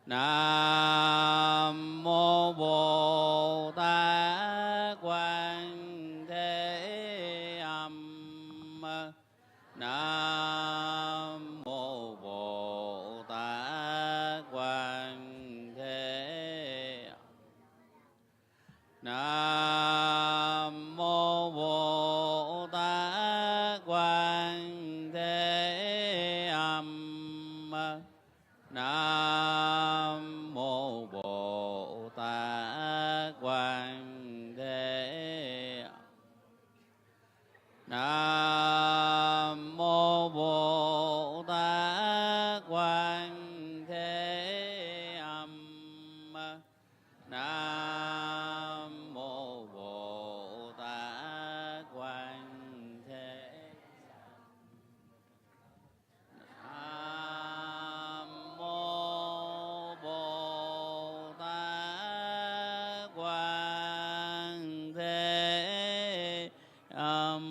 Nam mô Bồ Tát Quan Thế Âm. Nam mô Bồ Tát Quan Thế. Nam mô Bồ Tát Quan Thế Âm. Nam mô Bồ Tát Quan Thế. Nam mô Bồ Tát Quan Thế Âm. Nam mô Bồ Tát Quan Thế. Nam mô Bồ Tát Quan Thế Âm.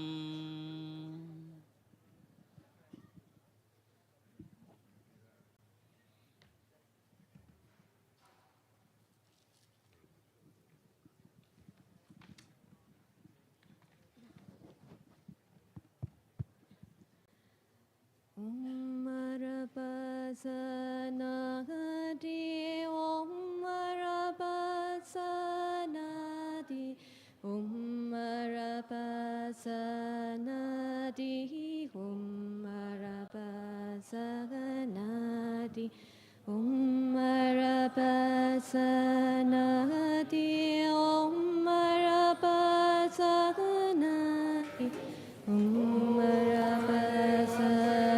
Marapasanadi Om Marapasanadi Om Marapasanadi Om Marapasanadi Om Marapasanadi Om Marapasanadi Om Marapasanadi.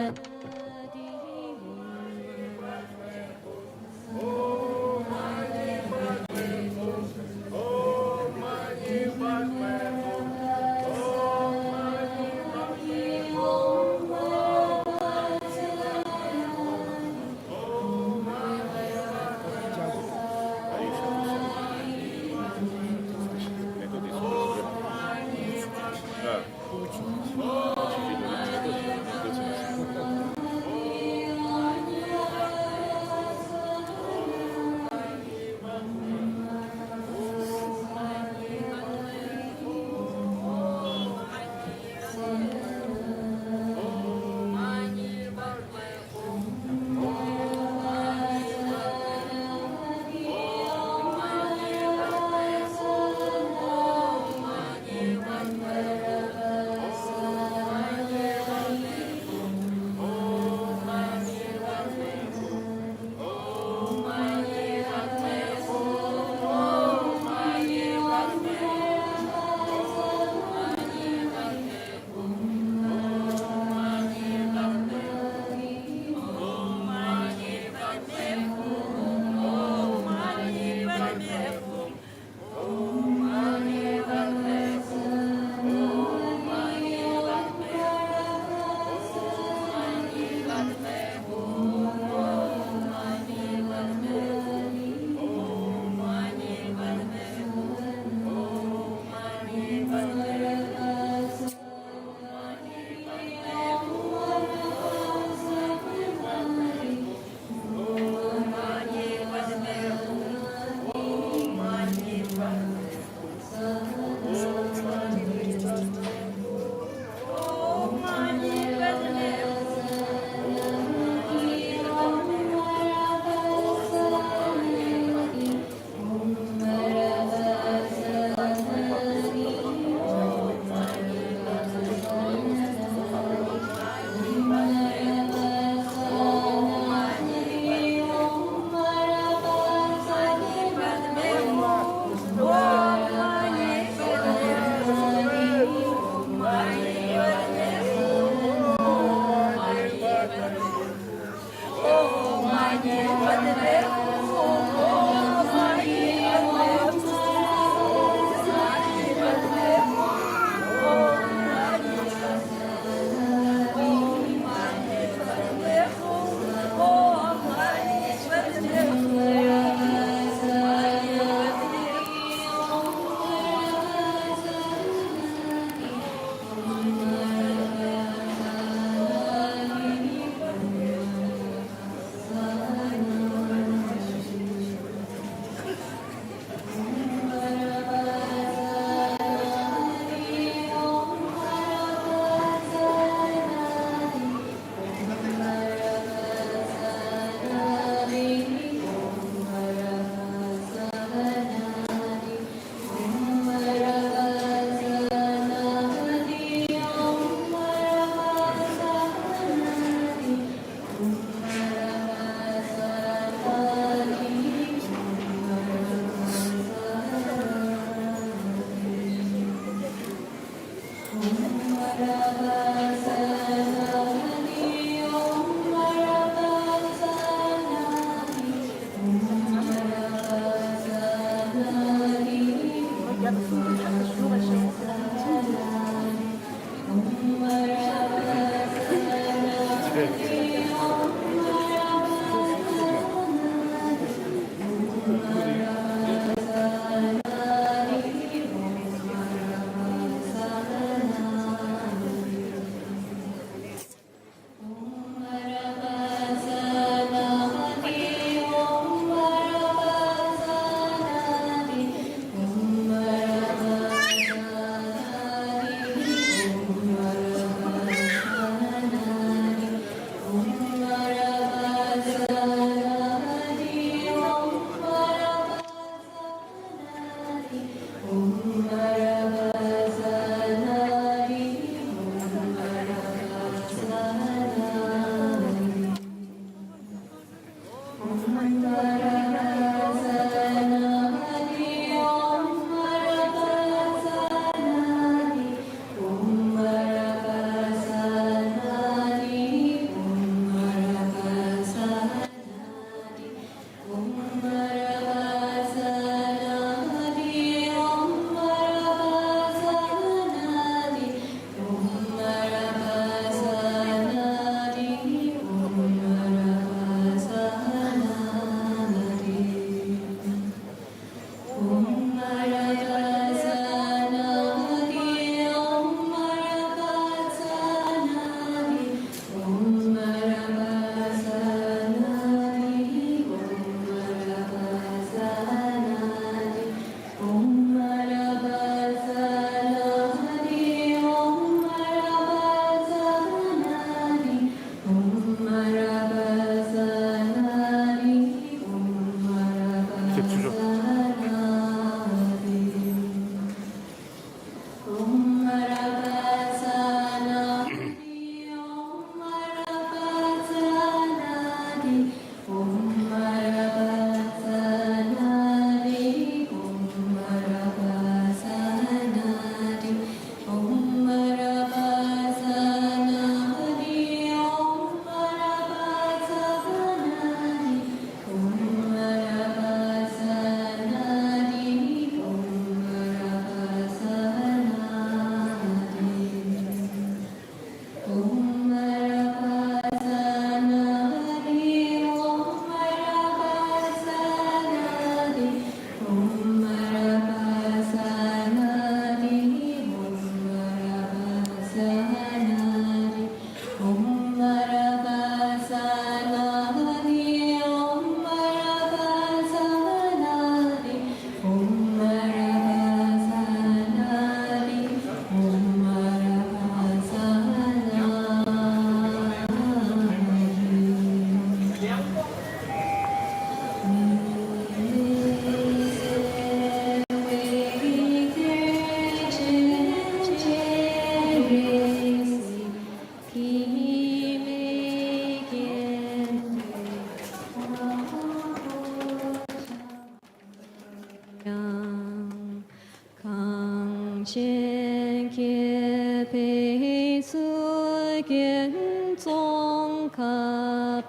见揭被自见宗卡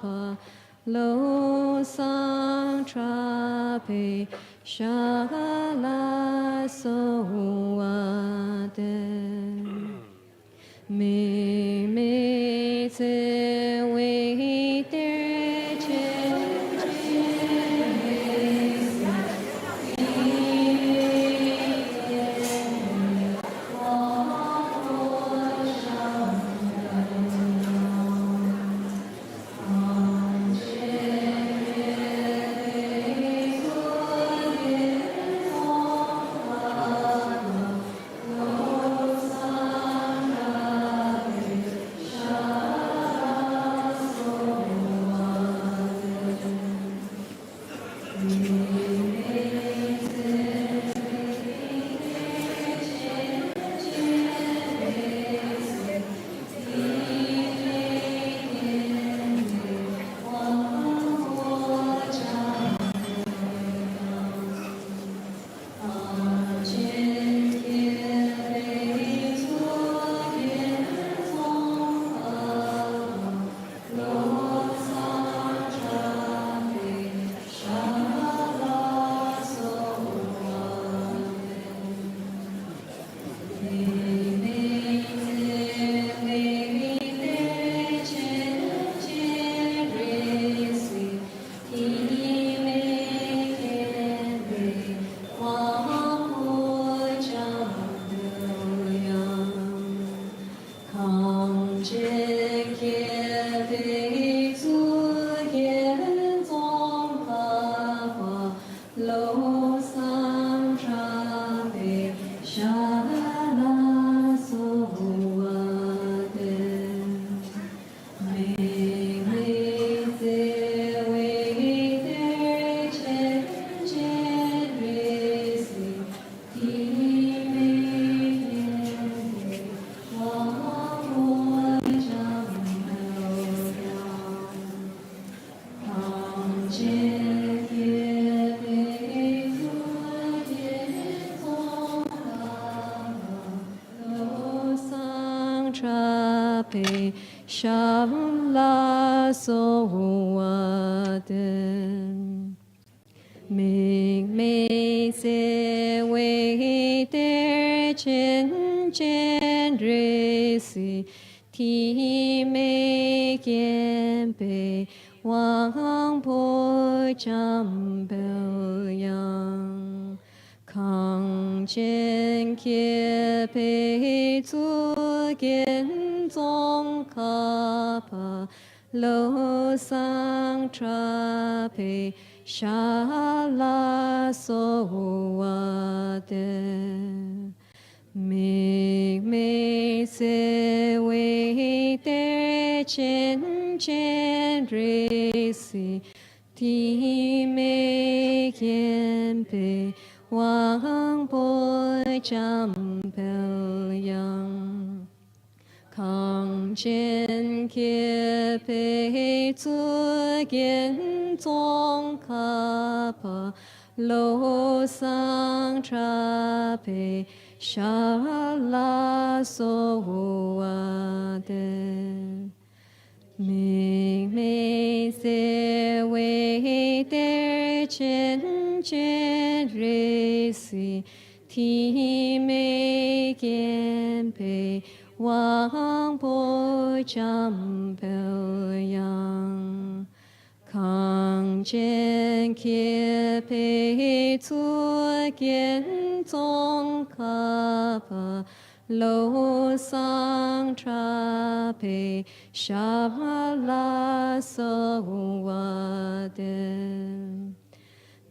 帕楼桑查被沙拉苏瓦德妹妹在为的前Sham la so wa den Ming me se wei der chen chen re si Ti me kian bei wang po cham bel yang Kang chen kie pei zu gen zong ka pa lo sang tra pei sha la so wa de Ming me se wei der chen chen re si Ti me kian pei wang po cham bel yang Kang chen kie pei zu gen zong ka pa lo sang tra pei sha la so wa de Ming me se wei der chen chen re si Ti me kian pei wang po cham bel yang Kang chen kie pei zu gen zong ka pa lo sang tra pei sha la so wa de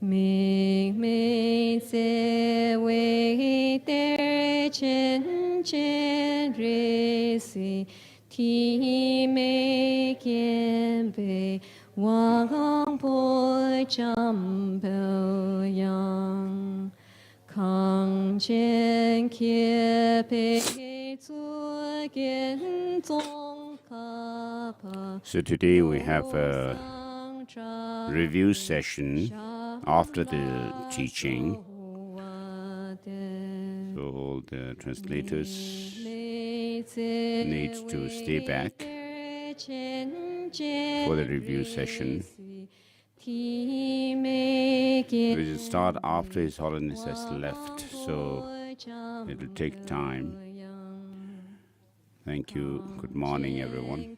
Ming me se wei der chen chen re si Ti me kian pei wang po cham bel yang Kang chen kie pei zu gen zong ka pa So today we have a review session after the teaching. So all the translators need to stay back for the review session, which will start after His Holiness has left, so it will take time. Thank you. Good morning, everyone.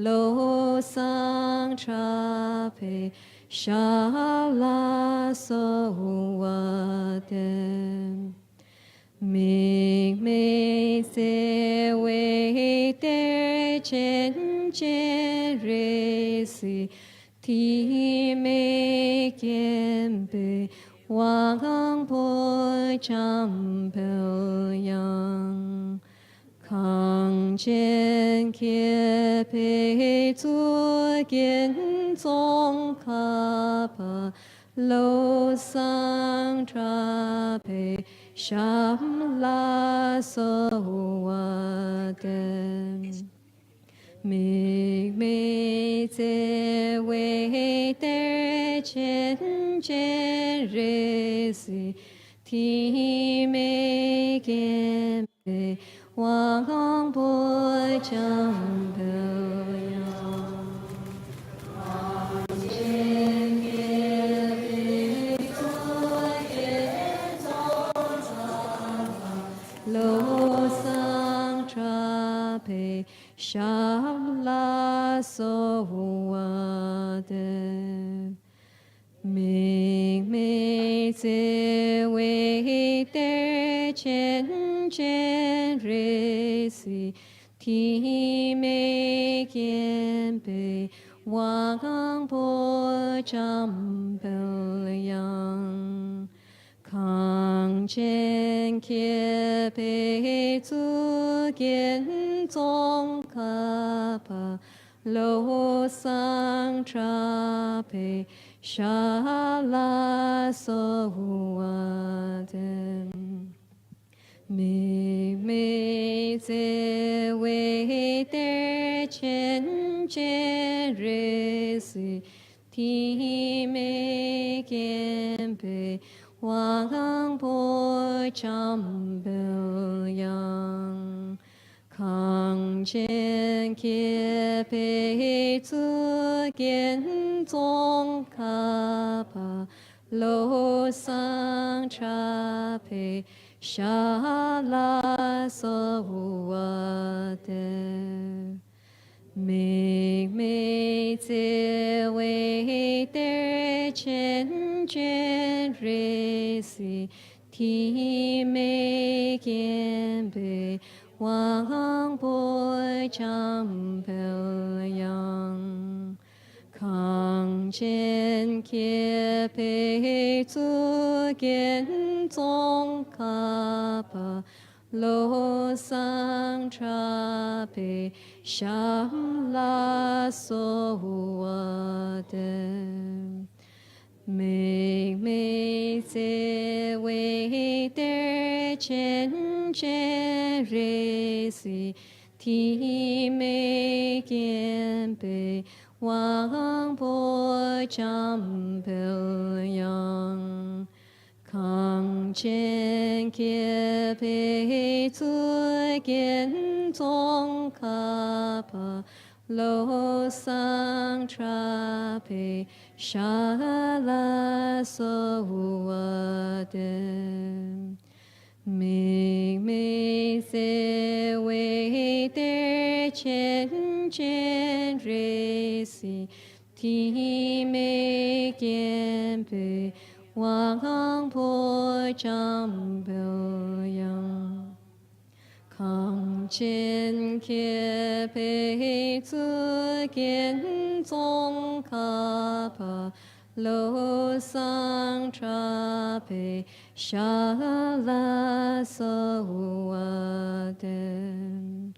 Lo sang cha pe sha la so wa de ming me se wei de chen chen re si ti me kien pe wang po cham pe yang康健揭培作见宗卡巴楼桑查培sam la so wa den mi me ze wei de chen chen re si ti me kien pe wang po cham pe yang chen ye pe so ye zong cha lo sang cha pe sham la so wa de ming me ze wei de chen chen re si ti me kien pe wang po cham pe yang康健揭培作见宗卡巴楼桑查培沙拉so wa den mi me ze wei de chen chen re si ti me kien pe wang po cham pe yang康健揭培作见宗卡巴楼桑查培沙拉so wa de ming me ze wei de chen chen re si ti me kien pe wang po cham pe yang康健揭培作见宗卡巴楼桑查培sam la so wa de ming me ze wei de chen chen re si ti me kien pe wang po cham pe yang康健揭培作见宗卡巴楼桑查培沙拉so wa de ming me ze wei de chen chen re si ti me kien pe wang po cham pe yang康健揭培作见宗卡巴楼桑查培沙拉so wa den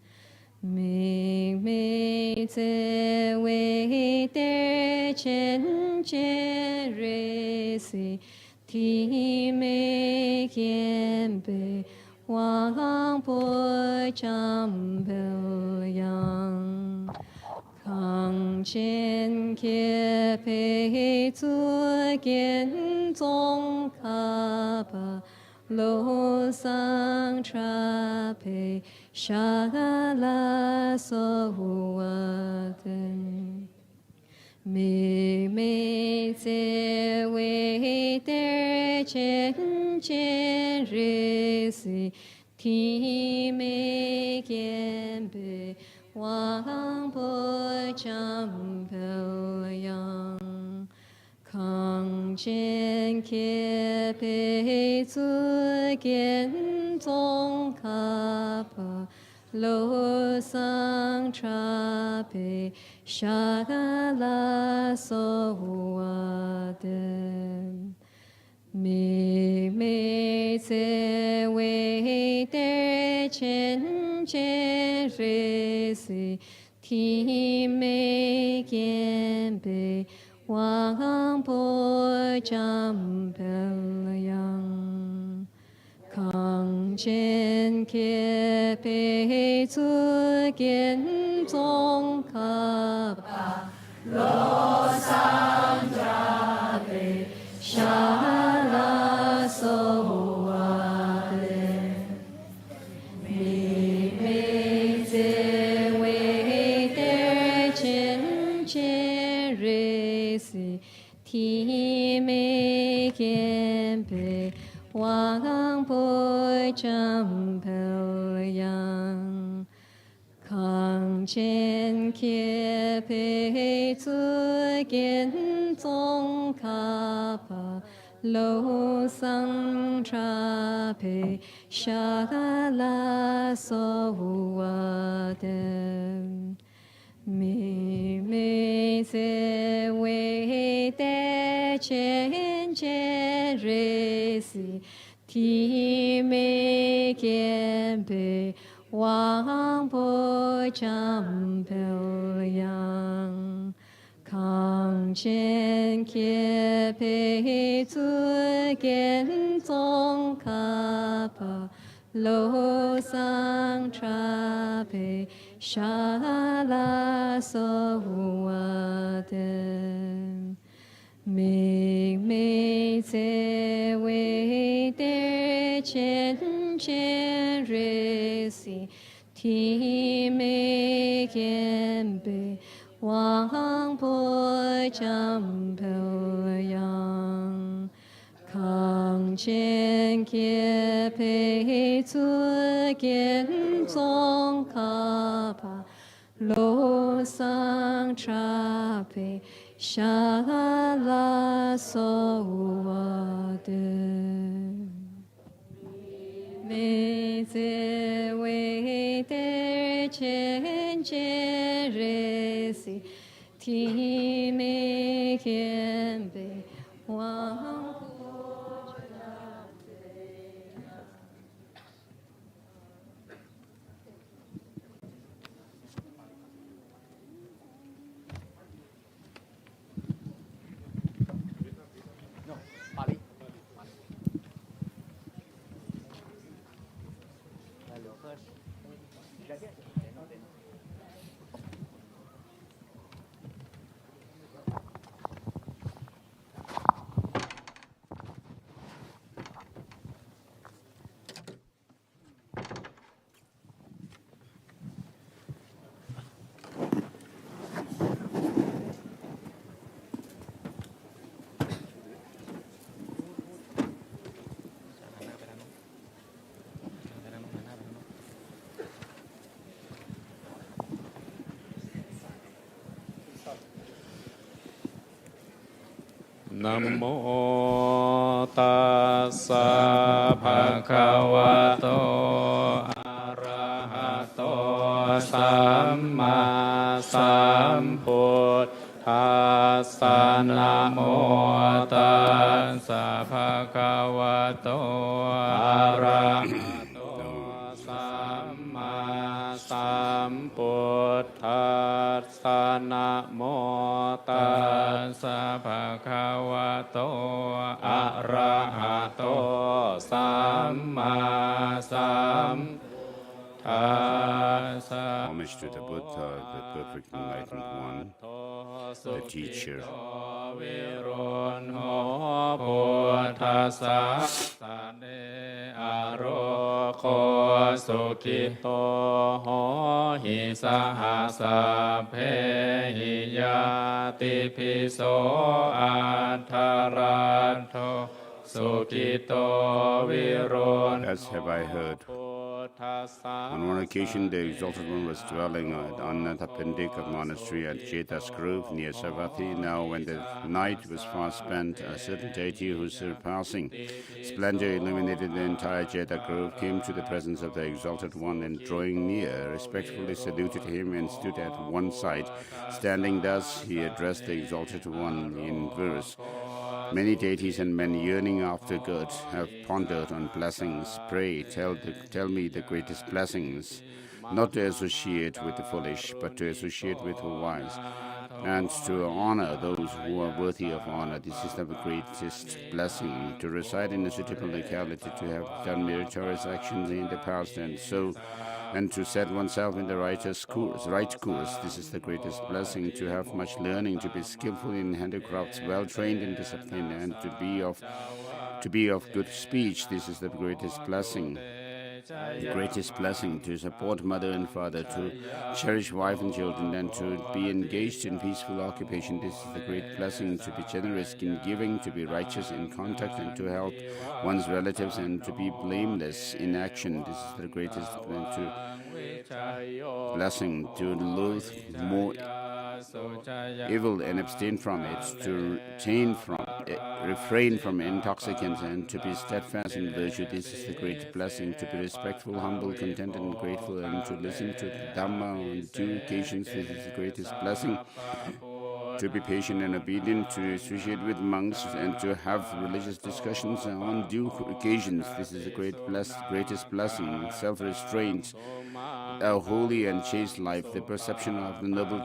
ming me ze wei de chen chen re si ti me kien pe wang po cham pe yang康康健揭培祖见宗卡巴罗桑查培沙拉梭瓦登。妹妹在为得见见日时，提妹见被王婆将表扬，康健揭培祖见宗卡巴罗桑查培沙拉梭瓦登。妹妹在为得见见日时，提妹见被王婆将表扬，康健揭培祖见宗卡巴罗桑查培沙拉梭瓦登。妹妹在为得见见日时，提妹见被王婆将表扬，康健揭培祖见宗卡巴罗桑查培沙拉梭瓦登。妹妹在为得见见日时，提妹见被王婆将表扬，康健揭培祖见宗卡巴罗桑查培沙拉梭瓦登。妹妹在为得见见日时，提妹见被王婆将表扬，康健揭培祖见宗卡巴罗桑查培沙拉梭瓦登。妹在为得见见日时，提妹见被王婆将表扬。นะโมตัสสะภะคะวะโตอะระหะโตสัมมาสัมพุทธัสสะนะโมตัสสะภะคะวะโตอะระหะโตสัมมาสัมพุทธัสสะนะโมตัสสะภะคะวะโตอะระหะโตสัมมาสัมพุทธัสสะ Homage to the Buddha, the perfect enlightened one. the teacher. วิรุณโหพุทธัสสะสะเนอโรโคสุขิโตโหหิสหัสสะเพหิยาติภิโสอัฏฐรัตโถสุขิโตวิรุณ As have I heard. On one occasion, the Exalted One was dwelling on the Pendika monastery at Chetas Grove near Savatthi. Now, when the night was fast spent, a certain deity whose surpassing splendor illuminated the entire Cheta Grove came to the presence of the Exalted One and, drawing near, respectfully saluted him and stood at one side. Standing thus, he addressed the Exalted One in verse. Many deities and men yearning after good have pondered on blessings. Pray, tell me the greatest blessings, not to associate with the foolish, but to associate with the wise, and to honor those who are worthy of honor. This is the greatest blessing, to reside in a suitable locality, to have done meritorious actions in the past, and to set oneself in the right course. This is the greatest blessing, to have much learning, to be skillful in handicrafts, well trained in discipline, and to be of good speech. This is the greatest blessing. The greatest blessing, to support mother and father, to cherish wife and children, and to be engaged in peaceful occupation. This is the great blessing, to be generous in giving, to be righteous in conduct, and to help one's relatives, and to be blameless in action. This is the greatest blessing, to loathe more evil and abstain from it, to refrain from intoxicants, and to be steadfast in virtue. This is the great blessing, to be respectful, humble, contented, and grateful, and to listen to the Dhamma on due occasions. This is the greatest blessing, to be patient and obedient, to associate with monks, and to have religious discussions on due occasions. This is the greatest blessing. Self-restraint, a holy and chaste life, the perception of the noble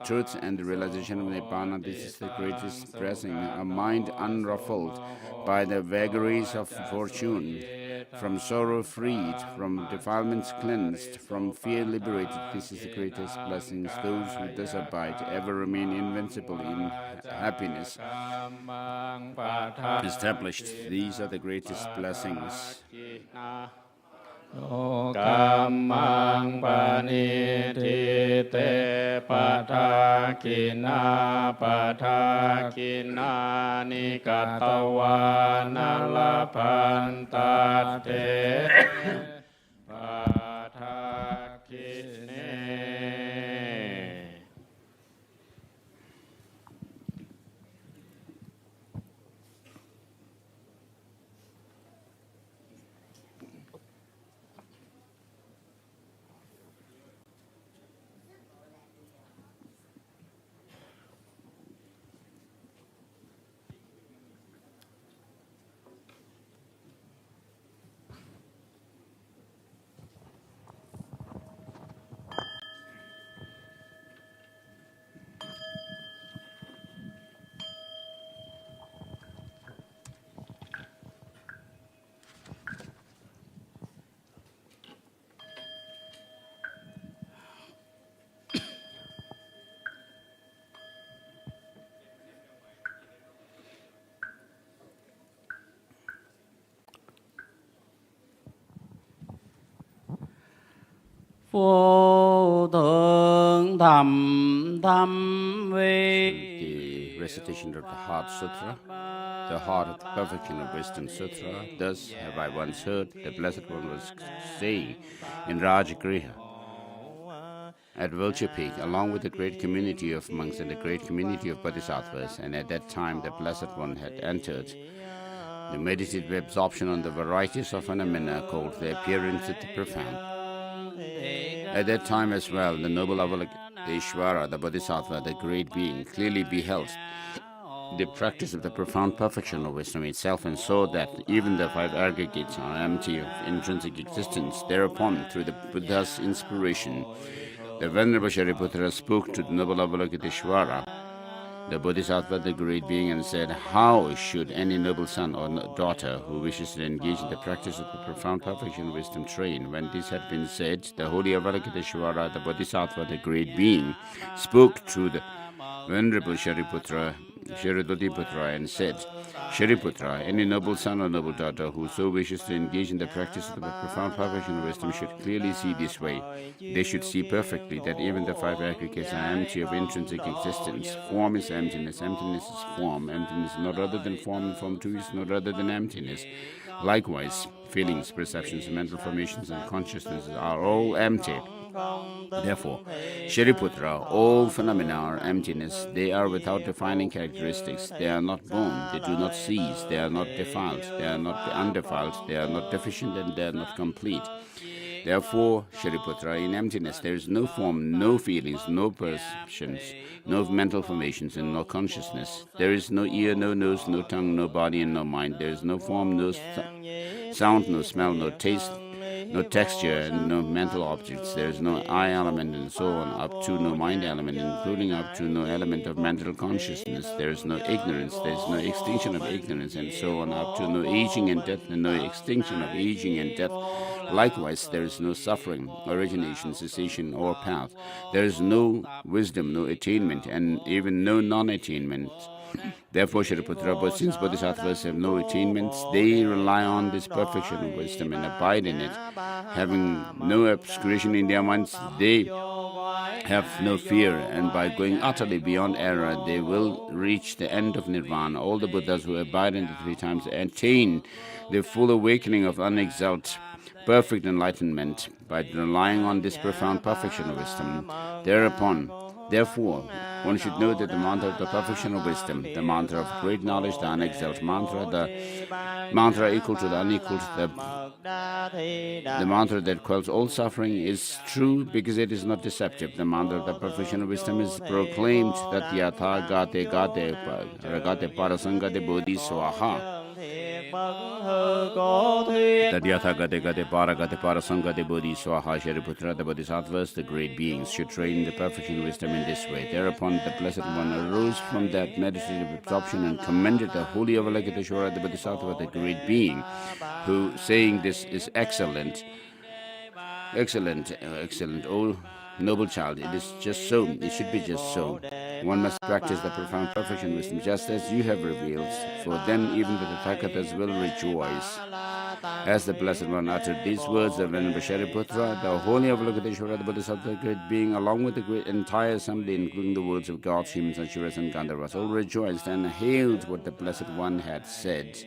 truth, and the realization of Nibbana. This is the greatest blessing. A mind unruffled by the vagaries of fortune, from sorrow freed, from defilements cleansed, from fear liberated. This is the greatest blessings. Those who thus abide ever remain invincible in happiness. Established, these are the greatest blessings. โลกัมมังปณิทิเตปะทาคินาปะทาคินานิกัตวานัลพันตัตเตปะทาคิเน Vô thượng thầm vi. The recitation of the Heart Sutra, the Heart of the Perfection of Wisdom Sutra. Thus have I once heard the Blessed One was saying in Rajagriha at Vulture Peak, along with the great community of monks and the great community of bodhisattvas, and at that time the Blessed One had entered the meditative absorption on the varieties of phenomena called the appearance of the profound. At that time as well, the noble Avalokiteshvara, the Bodhisattva, the great being, clearly beheld the practice of the profound perfection of wisdom itself, and saw that even the five aggregates are empty of intrinsic existence. Thereupon, through the Buddha's inspiration, the Venerable Shariputra spoke to the noble Avalokiteshvara, the Bodhisattva, the great being, and said, how should any noble son or daughter who wishes to engage in the practice of the profound perfection of wisdom train? When this had been said, the holy Avalokiteshvara, the Bodhisattva, the great being, spoke to the Venerable Shariputra, and said, Shariputra, any noble son or noble daughter who so wishes to engage in the practice of the profound perfection of wisdom should clearly see this way. They should see perfectly that even the five aggregates are empty of intrinsic existence. Form is emptiness, emptiness is form, emptiness is not other than form, and form too is not other than emptiness. Likewise, feelings, perceptions, mental formations, and consciousnesses are all empty. Therefore, Shariputra, all phenomena are emptiness. They are without defining characteristics. They are not born. They do not cease. They are not defiled. They are not undefiled. They are not deficient, and they are not complete. Therefore, Shariputra, in emptiness there is no form, no feelings, no perceptions, no mental formations, and no consciousness. There is no ear, no nose, no tongue, no body, and no mind. There is no form, no sound, no smell, no taste, no texture, and no mental objects. There is no I element, and so on, up to no mind element, including up to no element of mental consciousness. There is no ignorance. There is no extinction of ignorance, and so on, up to no aging and death, and no extinction of aging and death. Likewise, there is no suffering, origination, cessation, or path. There is no wisdom, no attainment, and even no non-attainment. Therefore, Shariputra, but since bodhisattvas have no attainments, they rely on this perfection of wisdom and abide in it. Having no obscuration in their minds, they have no fear, and by going utterly beyond error, they will reach the end of nirvana. All the Buddhas who abide in the three times attain the full awakening of unexalted, perfect enlightenment by relying on this profound perfection of wisdom. Therefore, one should know that the mantra of the perfection of wisdom, the mantra of great knowledge, the unexalted mantra, the mantra equal to the unequaled, the mantra that quells all suffering is true because it is not deceptive. The mantra of the perfection of wisdom is proclaimed that yatha gate parasangate bodhi swaha. Tadyatha gate parasangate bodhi swaha. Shariputra, the bodhisattvas, the great beings, should train the perfection of wisdom in this way. Thereupon the Blessed One arose from that meditative absorption and commended the holy Avalokiteshvara, the bodhisattva, the great being, who, saying, this is excellent, excellent, oh noble child, it is just so, it should be just so. One must practice the profound perfection wisdom just as you have revealed, for then even the Tathagatas will rejoice. As the Blessed One uttered these words, the Venerable Shariputra, the holy Avalokiteshvara, the Bodhisattva, the great being, along with the great entire assembly, including the worlds of gods, humans, Asuras, and Gandharvas, all rejoiced and hailed what the Blessed One had said.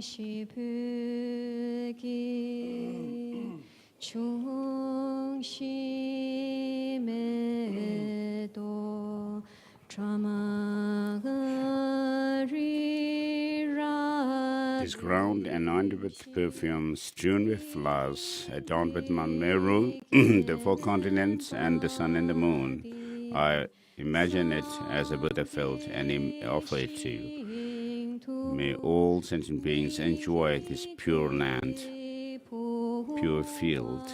사시부기 중심에도 This ground anointed with perfume, strewn with flowers, adorned with Mount Meru, the four continents, and the sun and the moon. I imagine it as a Buddha felt and offer it to you. May all sentient beings enjoy this pure land, pure field.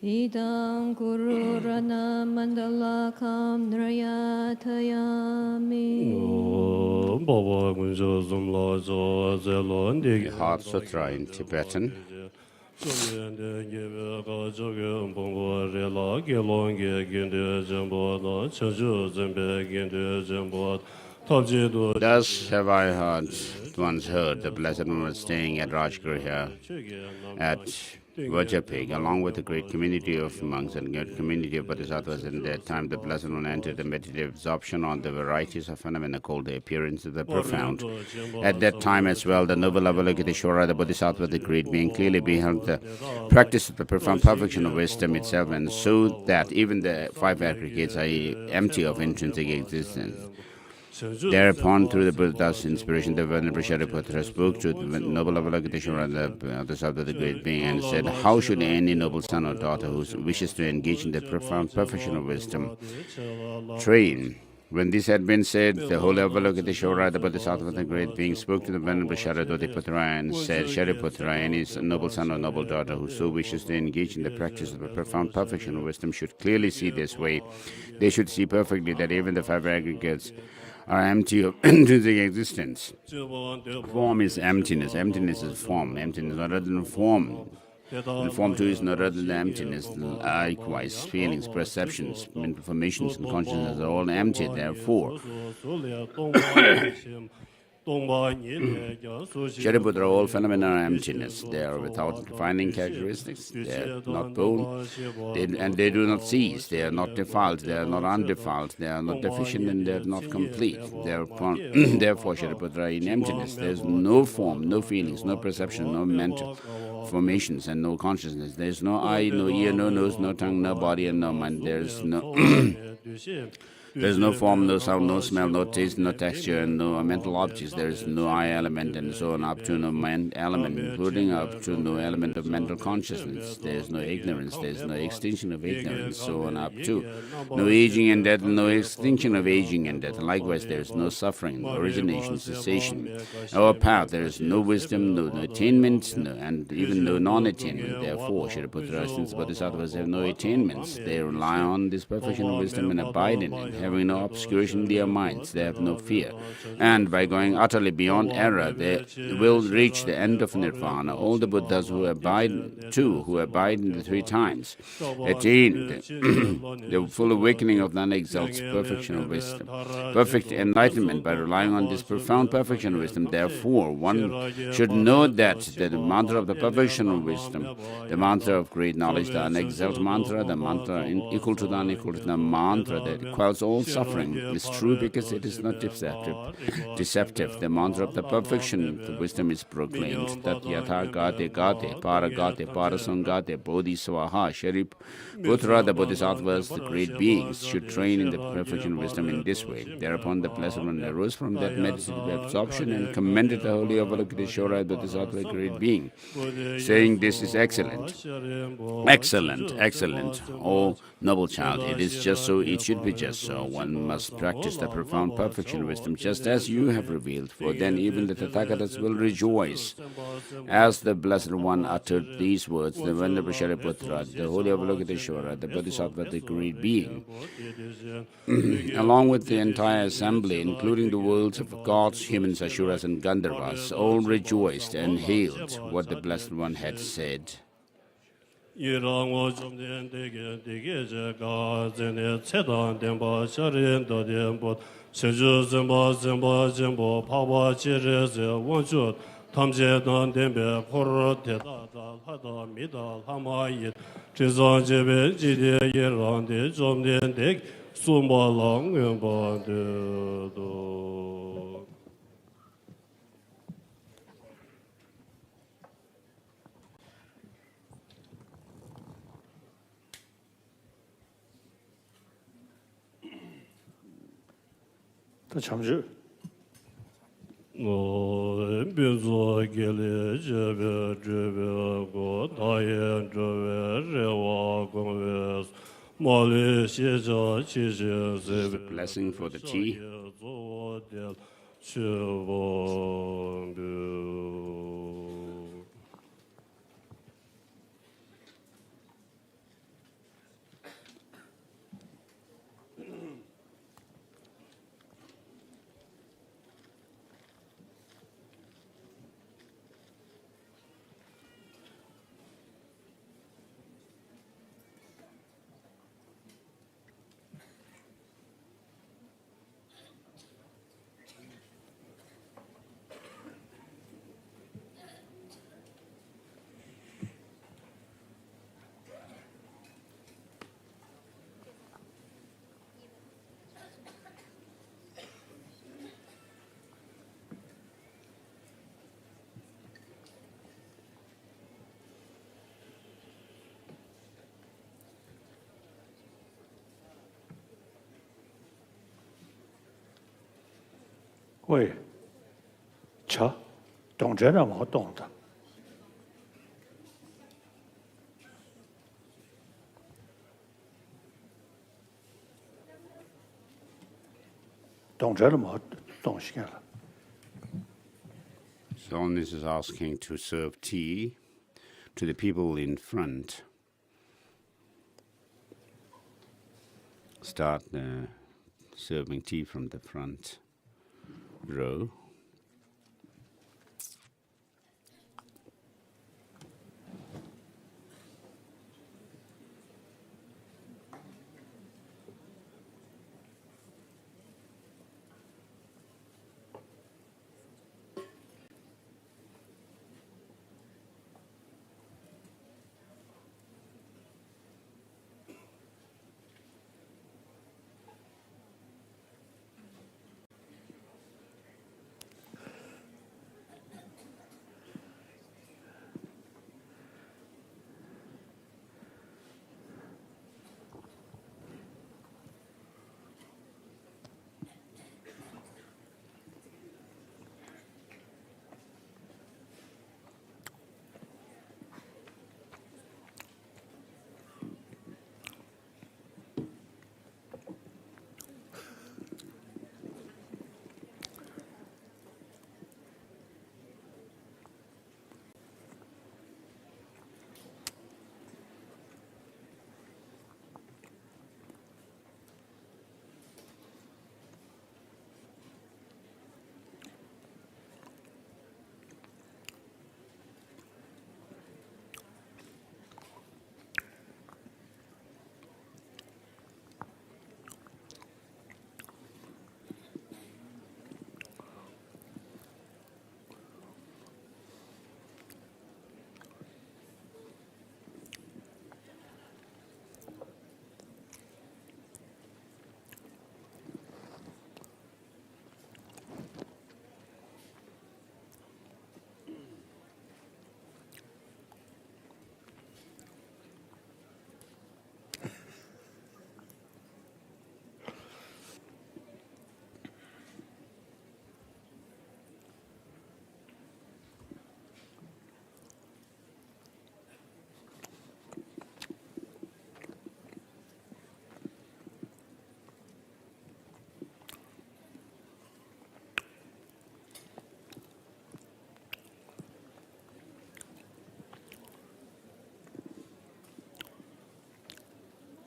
Idam Gururana Mandalakam Nrayatayami. The Heart Sutra in Tibetan. Thus have I once heard the Blessed One was staying at Rajgriha at Vajapig, along with a great community of monks and a great community of bodhisattvas. In that time, the Blessed One entered the meditative absorption on the varieties of phenomena called the appearance of the profound. At that time as well, the noble Avalokiteshvara, the bodhisattva, the great being, clearly beheld the practice of the profound perfection of wisdom itself, and so that even the five aggregates are empty of intrinsic existence. Thereupon, through the Buddha's inspiration, the Venerable Shariputra spoke to the noble Avalokiteshvara, the bodhisattva, the great being, and said, "How should any noble son or daughter who wishes to engage in the profound perfection of wisdom train?" When this had been said, the holy Avalokiteshvara, the bodhisattva, the great being, spoke to the Venerable Shariputra and said, "Shariputra, any noble son or noble daughter who so wishes to engage in the practice of the profound perfection of wisdom should clearly see this way. They should see perfectly that even the five aggregates are empty of intrinsic existence. Form is emptiness. Emptiness is form. Emptiness is not other than form. And form too is not other than emptiness. Likewise, feelings, perceptions, mental formations, and consciousness are all empty. Therefore, Shariputra, all phenomena are emptiness. They are without defining characteristics. They are not born, and they do not cease. They are not defiled. They are not undefiled. They are not deficient, and they are not complete. Therefore, Shariputra, in emptiness, there is no form, no feelings, no perception, no mental formations, and no consciousness. There is no eye, no ear, no nose, no tongue, no body, and no mind. There is no There is no form, no sound, no smell, no taste, no texture, and no mental objects. There is no I element, and so on up to no mind element, including up to no element of mental consciousness. There is no ignorance, there is no extinction of ignorance, so on up to no aging and death, no extinction of aging and death. Likewise, there is no suffering, no origination, cessation. Our path, there is no wisdom, no attainment, and even no non-attainment. Therefore, Shariputra, since bodhisattvas have no attainments, they rely on this perfection of wisdom and abide in it. Having no obscuration in their minds, they have no fear. And by going utterly beyond error, they will reach the end of nirvana. All the Buddhas who abide in the three times, attained the full awakening of the unexalted perfection of wisdom, perfect enlightenment by relying on this profound perfection of wisdom. Therefore, one should know that the mantra of the perfection of wisdom, the mantra of great knowledge, the unexalted mantra, the mantra equal to the unequal, the mantra that quells all suffering, is true because it is not deceptive. The mantra of the perfection of wisdom is proclaimed. Tat yatha gate parasangate bodhi swaha. Shariputra, the bodhisattvas, the great beings, should train in the perfection of wisdom in this way. Thereupon the Blessed One arose from that meditative absorption and commended the holy Avalokiteshvara, the bodhisattva, great being, saying, "This is excellent, excellent, excellent. O noble child, it is just so, it should be just so. One must practice the profound perfection of wisdom just as you have revealed, for then even the Tathagatas will rejoice." As the Blessed One uttered these words, the Venerable Shariputra, the holy Avalokiteshvara, the bodhisattva, the great being, along with the entire assembly, including the worlds of gods, humans, asuras, and Gandharvas, all rejoiced and hailed what the Blessed One had said. 잠시 Blessing for the tea. 会차 동전은 뭐 동다 동전은 뭐 동시간라 Holiness is asking to serve tea to the people in front. Start serving tea from the front row.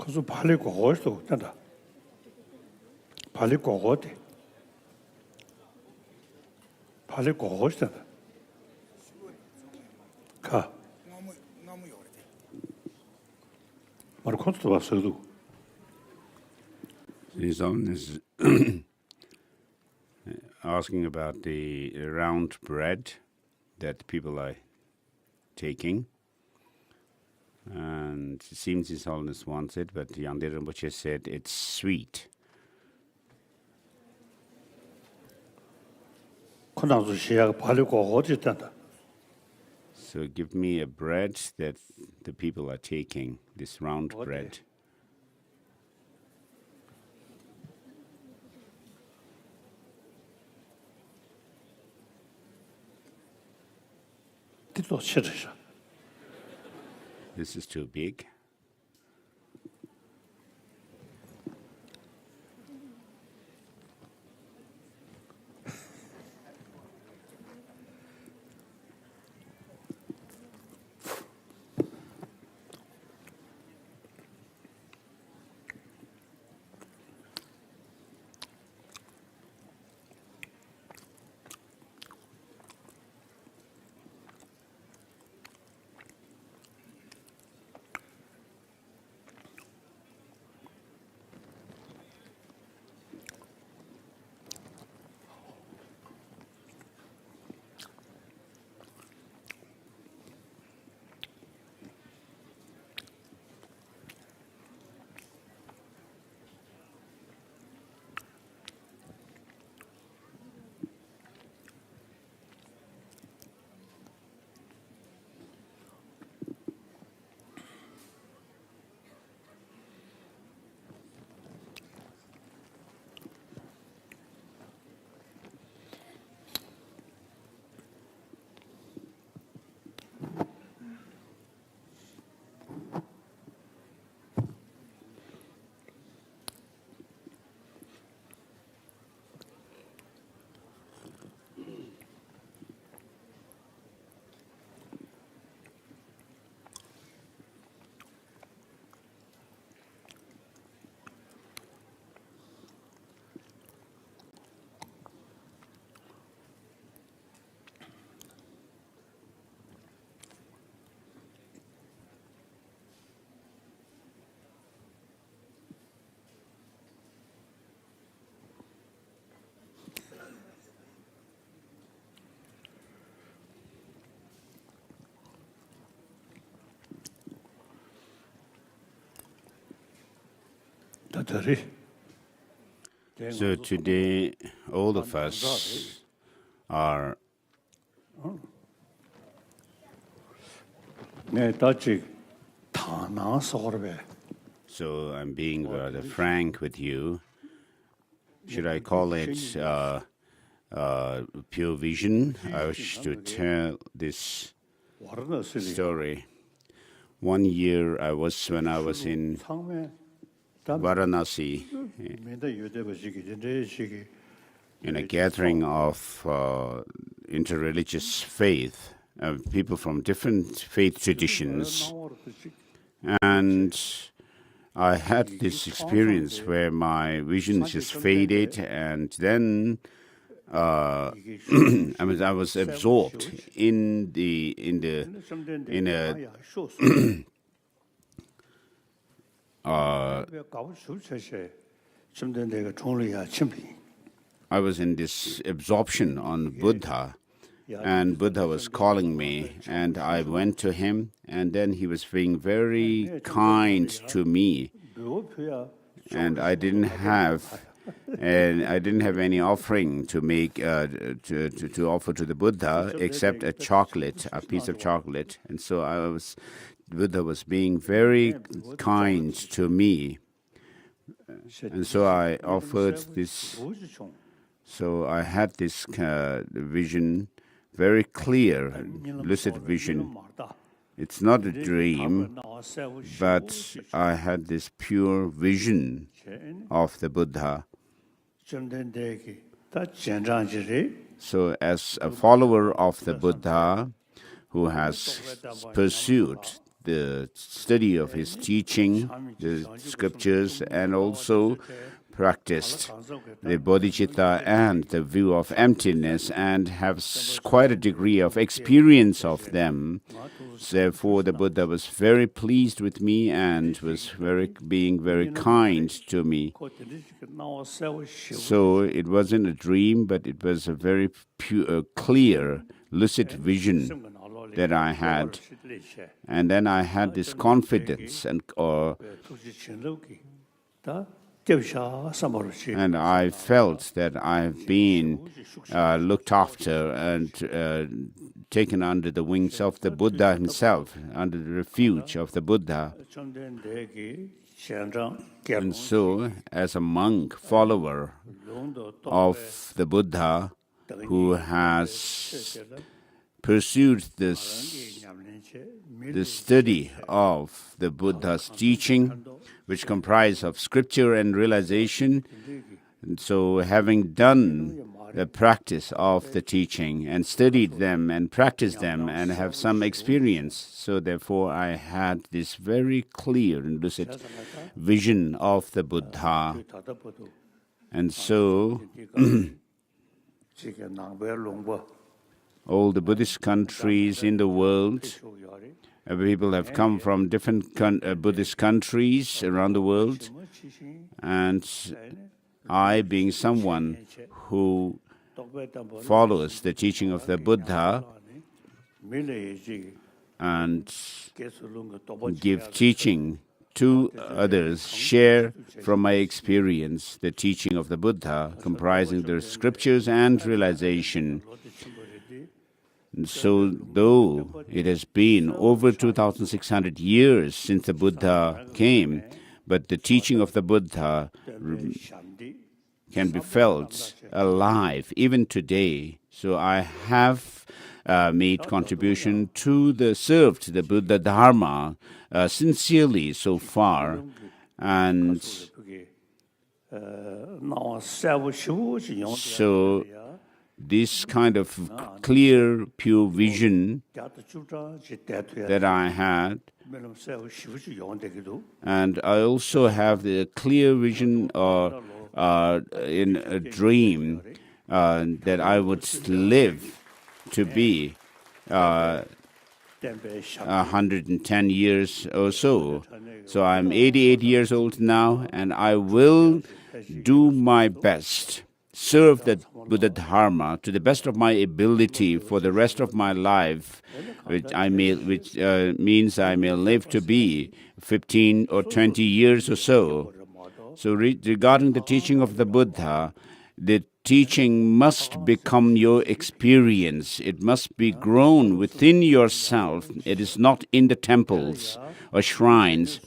그래서 발리 고고도 된다. 발리 고고대. 발리 고고시다. 가. 말 콘서트 봤어도. His Holiness asking about the round bread that people are taking. And it seems His Holiness wants it, but Yangde Rinpoche said it's sweet. 그나서 시야가 발리 고고지 된다. So give me a bread that the people are taking, this round bread. 또 싫으셔. This is too big. 다들이 So today, all of us are 내 다지 타나서르베 so I'm being rather frank with you. Should I call it pure vision? I wish to tell this story. 1 year when I was in Varanasi in a gathering of interreligious faith, people from different faith traditions, and I had this experience where my vision just faded, and then I was absorbed in I was in this absorption on Buddha, and Buddha was calling me, and I went to him, and then he was being very kind to me, and I didn't have any offering to make to offer to the Buddha except a piece of chocolate, and so Buddha was being very kind to me, and so I offered this. So I had this vision, very clear, lucid vision. It's not a dream, but I had this pure vision of the Buddha. So as a follower of the Buddha who has pursued the study of his teaching, the scriptures, and also practiced the bodhicitta and the view of emptiness, and have quite a degree of experience of them. Therefore, the Buddha was very pleased with me and was being very kind to me. So it wasn't a dream, but it was a very clear, lucid vision that I had. And then I had this confidence and I felt that I've been looked after and taken under the wings of the Buddha himself, under the refuge of the Buddha. And so, as a monk, follower of the Buddha, who has pursued the study of the Buddha's teaching, which comprise of scripture and realization. And so having done the practice of the teaching and studied them and practiced them and have some experience, so therefore I had this very clear and lucid vision of the Buddha. And so all the Buddhist countries in the world, people have come from different Buddhist countries around the world, and I, being someone who follows the teaching of the Buddha and give teaching to others, share from my experience the teaching of the Buddha, comprising the scriptures and realization. And so, though it has been over 2,600 years since the Buddha came, but the teaching of the Buddha can be felt alive even today. So I have made contribution to served the Buddha Dharma sincerely so far, and so this kind of clear, pure vision that I had, and I also have the clear vision in a dream that I would live to be 110 years or so. So I'm 88 years old now, and I will do my best, serve the Buddha Dharma to the best of my ability for the rest of my life, which means I may live to be 15 or 20 years or so. So regarding the teaching of the Buddha, the teaching must become your experience. It must be grown within yourself. It is not in the temples or shrines.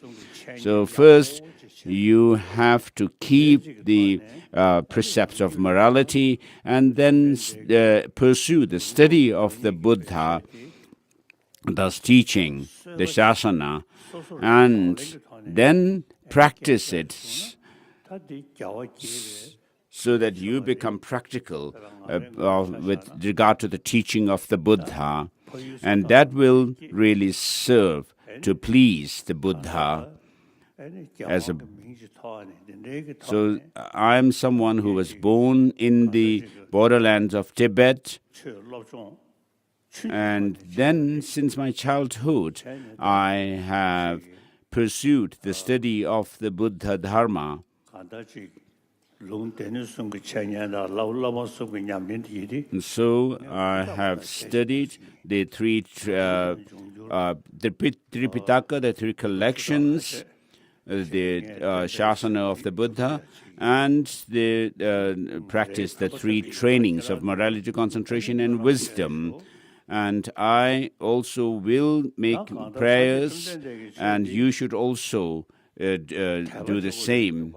So first, you have to keep the precepts of morality and then pursue the study of the Buddha, thus teaching, the Shasana, and then practice it so that you become practical with regard to the teaching of the Buddha, and that will really serve to please the Buddha. So I am someone who was born in the borderlands of Tibet, and then since my childhood I have pursued the study of the Buddha Dharma. And so I have studied the three Tripitaka, the three collections, the Shasana of the Buddha, and the practice the three trainings of morality, concentration, and wisdom. And I also will make prayers, and you should also do the same.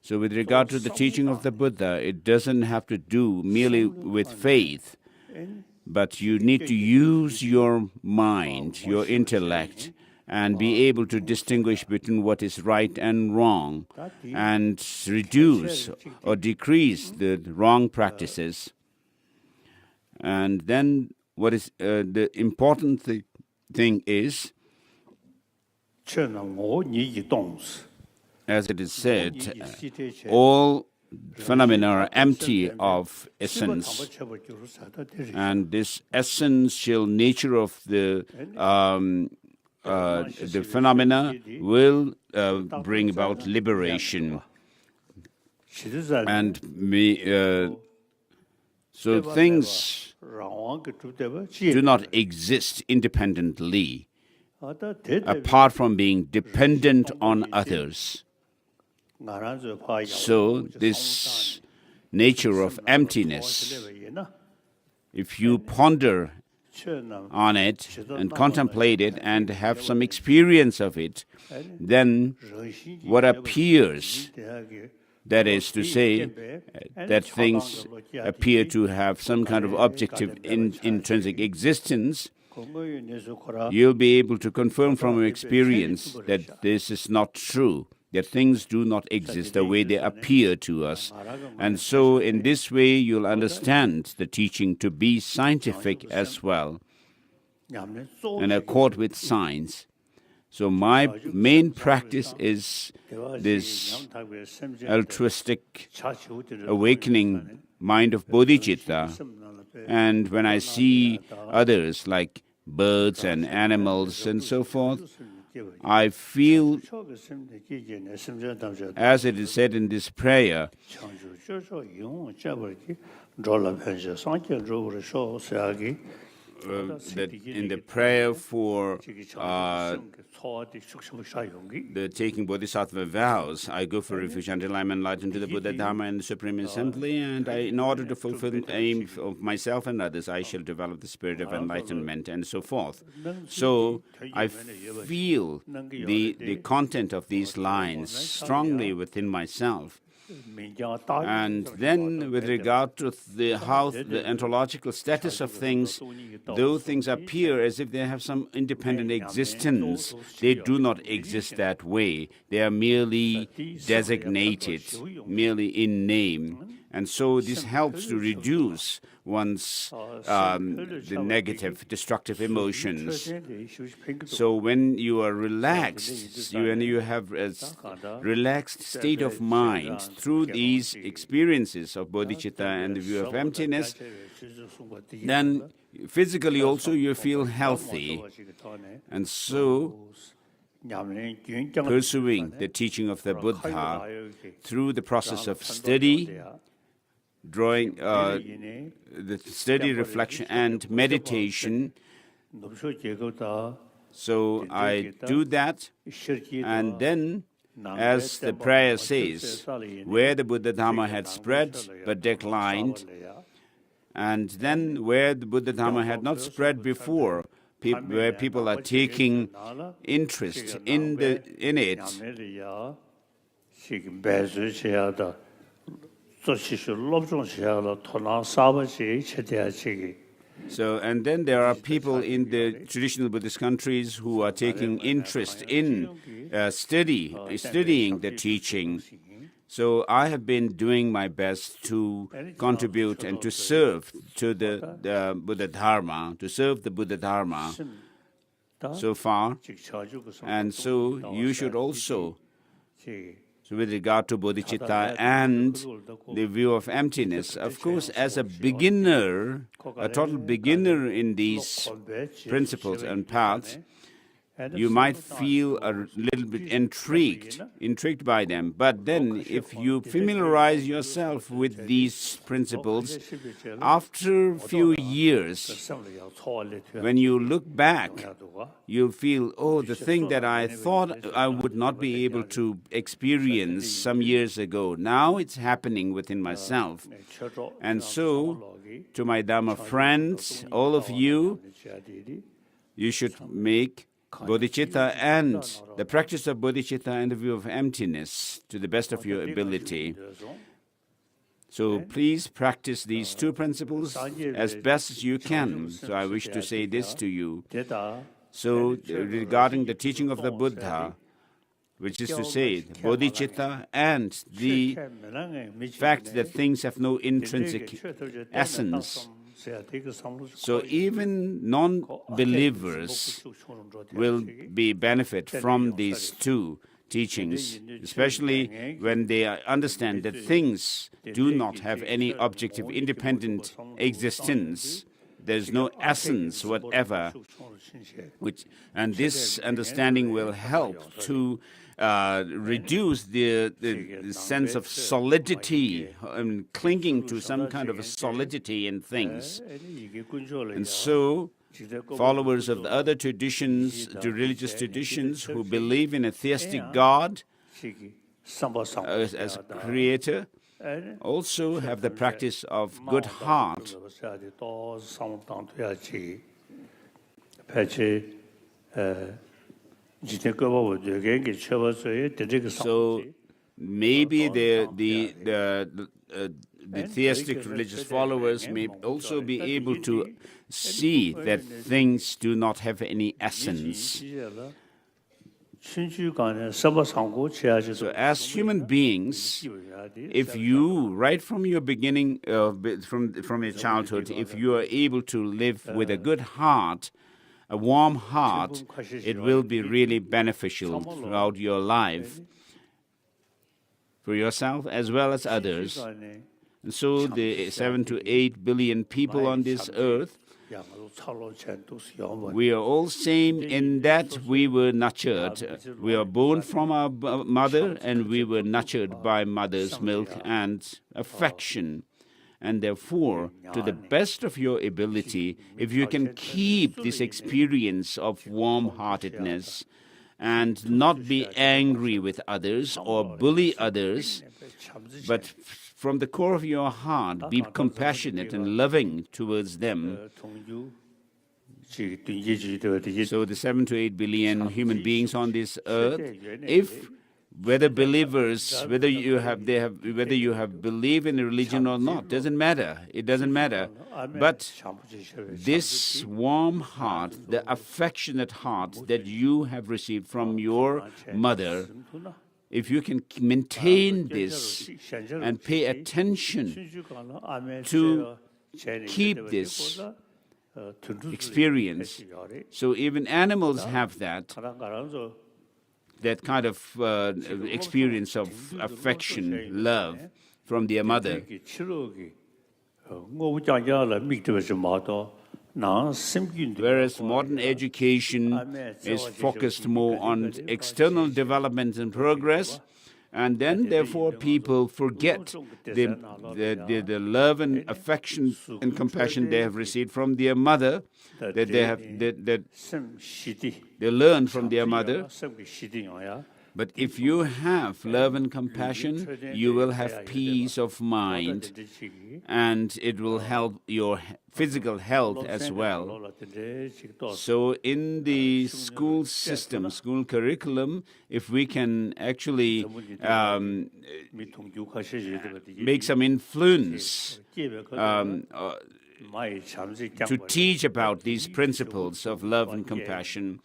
So with regard to the teaching of the Buddha, it doesn't have to do merely with faith, but you need to use your mind, your intellect, and be able to distinguish between what is right and wrong, and reduce or decrease the wrong practices. And then what is the important thing is, as it is said, all phenomena are empty of essence, and this essential nature of the phenomena will bring about liberation. And so things do not exist independently, apart from being dependent on others. So this nature of emptiness, if you ponder on it and contemplate it and have some experience of it, then what appears, that is to say, that things appear to have some kind of objective intrinsic existence, you'll be able to confirm from your experience that this is not true, that things do not exist the way they appear to us. And so in this way you'll understand the teaching to be scientific as well, in accord with science. So my main practice is this altruistic awakening mind of bodhicitta. And when I see others like birds and animals and so forth, I feel, as it is said in this prayer, that in the prayer for the taking bodhisattva vows, I go for refuge until I'm enlightened to the Buddha, Dharma, and the Supreme Assembly, and in order to fulfill the aim of myself and others, I shall develop the spirit of enlightenment, and so forth. So I feel the content of these lines strongly within myself. And then with regard to the ontological status of things, though things appear as if they have some independent existence, they do not exist that way. They are merely designated, merely in name. And so this helps to reduce one's the negative, destructive emotions. So when you are relaxed, when you have a relaxed state of mind through these experiences of bodhicitta and the view of emptiness, then physically also you feel healthy. And so pursuing the teaching of the Buddha through the process of study, drawing the steady reflection and meditation. So I do that, and then as the prayer says, where the Buddha Dharma had spread but declined, and then where the Buddha Dharma had not spread before, where people are taking interest in it. So, and then there are people in the traditional Buddhist countries who are taking interest in studying the teaching. So I have been doing my best to contribute and to serve to the Buddha Dharma, to serve the Buddha Dharma so far. And so you should also, so with regard to bodhicitta and the view of emptiness, of course, as a beginner, a total beginner in these principles and paths, you might feel a little bit intrigued by them. But then if you familiarize yourself with these principles, after a few years, when you look back, you'll feel, oh, the thing that I thought I would not be able to experience some years ago, now it's happening within myself. And so, to my Dharma friends, all of you, you should make bodhicitta and the practice of bodhicitta and the view of emptiness to the best of your ability. So please practice these two principles as best as you can. So I wish to say this to you. So regarding the teaching of the Buddha, which is to say the bodhicitta and the fact that things have no intrinsic essence. So even non-believers will benefit from these two teachings, especially when they understand that things do not have any objective independent existence. There is no essence whatever, and this understanding will help to reduce the sense of solidity, clinging to some kind of a solidity in things. And so, followers of the other traditions, the religious traditions who believe in a theistic God as a creator, also have the practice of good heart. So maybe the theistic religious followers may also be able to see that things do not have any essence. So as human beings, if you, right from your beginning, from your childhood, if you are able to live with a good heart, a warm heart, it will be really beneficial throughout your life, for yourself as well as others. And so the 7 to 8 billion people on this earth, we are all same in that we were nurtured. We are born from our mother and we were nurtured by mother's milk and affection. And therefore, to the best of your ability, if you can keep this experience of warm-heartedness and not be angry with others or bully others, but from the core of your heart, be compassionate and loving towards them. So the 7 to 8 billion human beings on this earth, whether believers, whether you have believed in a religion or not, doesn't matter. It doesn't matter. But this warm heart, the affectionate heart that you have received from your mother, if you can maintain this and pay attention to keep this experience, so even animals have that kind of experience of affection, love from their mother. Whereas modern education is focused more on external development and progress, and then therefore people forget the love and affection and compassion they have received from their mother, that they learn from their mother. But if you have love and compassion, you will have peace of mind, and it will help your physical health as well. So in the school system, school curriculum, if we can actually make some influence to teach about these principles of love and compassion,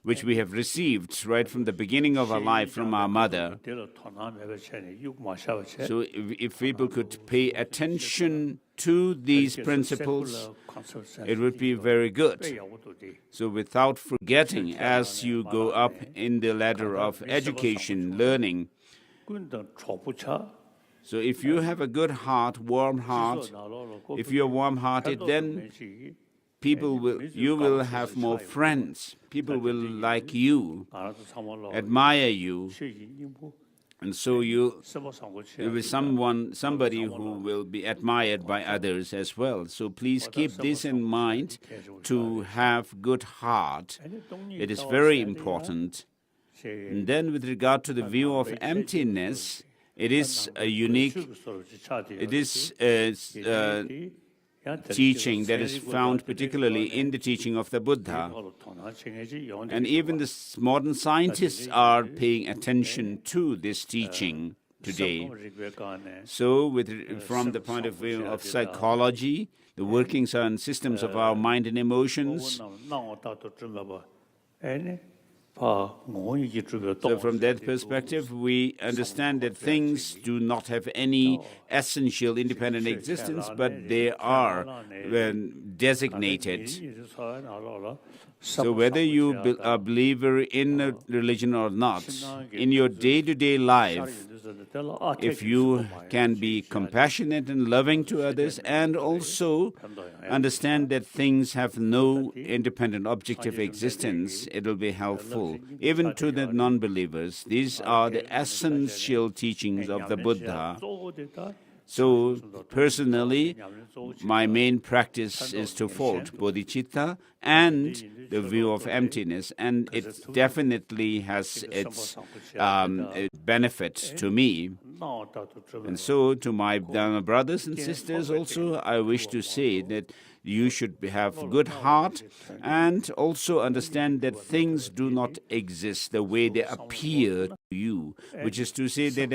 which we have received right from the beginning of our life from our mother. So if people could pay attention to these principles, it would be very good. So without forgetting, as you go up in the ladder of education, learning, so if you have a good heart, warm heart, if you're warm-hearted, then you will have more friends. People will like you, admire you, and so you will be somebody who will be admired by others as well. So please keep this in mind, to have good heart. It is very important. And then with regard to the view of emptiness, it is a unique, teaching that is found particularly in the teaching of the Buddha. And even the modern scientists are paying attention to this teaching today. So from the point of view of psychology, the workings and systems of our mind and emotions, so from that perspective, we understand that things do not have any essential independent existence, but they are designated. So whether you are a believer in a religion or not, in your day-to-day life, if you can be compassionate and loving to others, and also understand that things have no independent objective existence, it will be helpful. Even to the non-believers, these are the essential teachings of the Buddha. So personally, my main practice is twofold: bodhicitta and the view of emptiness, and it definitely has its benefit to me. And so to my Dharma brothers and sisters also, I wish to say that you should have good heart and also understand that things do not exist the way they appear to you, which is to say that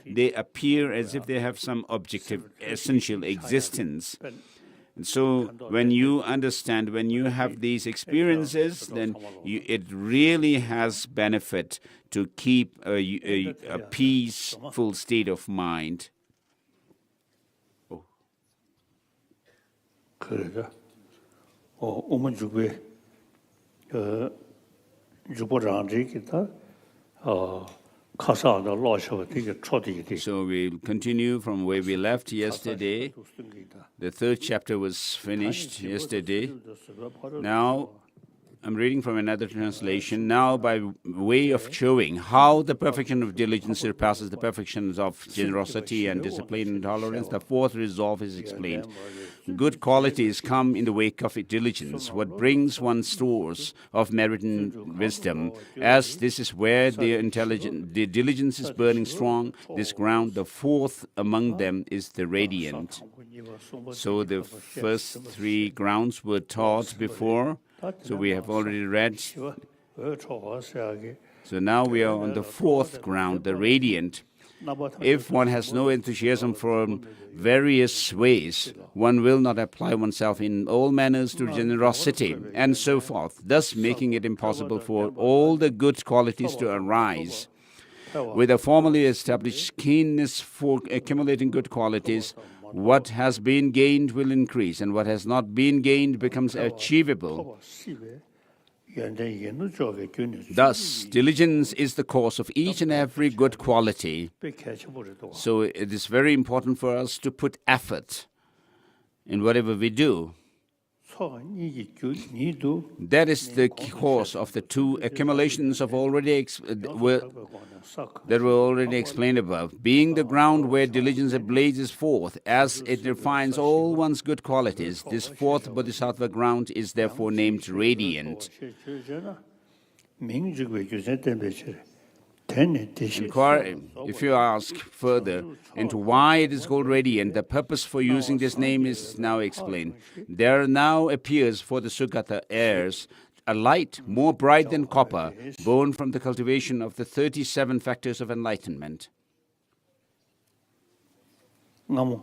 they appear as if they have some objective, essential existence. And so when you understand, when you have these experiences, then it really has benefit to keep a peaceful state of mind. So we'll continue from where we left yesterday. The third chapter was finished yesterday. Now, I'm reading from another translation. Now, by way of showing how the perfection of diligence surpasses the perfections of generosity and discipline and tolerance, the fourth resolve is explained. Good qualities come in the wake of diligence, what brings one stores of merit and wisdom. As this is where the diligence is burning strong, this ground, the fourth among them is the radiant. So the first three grounds were taught before. So we have already read. So now we are on the fourth ground, the radiant. If one has no enthusiasm for various ways, one will not apply oneself in all manners to generosity, and so forth, thus making it impossible for all the good qualities to arise. With a formally established keenness for accumulating good qualities, what has been gained will increase, and what has not been gained becomes achievable. Thus, diligence is the cause of each and every good quality. So it is very important for us to put effort in whatever we do. That is the cause of the two accumulations of that were already explained above. Being the ground where diligence blazes forth, as it refines all one's good qualities, this fourth bodhisattva ground is therefore named radiant. Inquire, if you ask further into why it is called radiant, the purpose for using this name is now explained. There now appears for the Sugata heirs a light more bright than copper, born from the cultivation of the 37 factors of enlightenment. When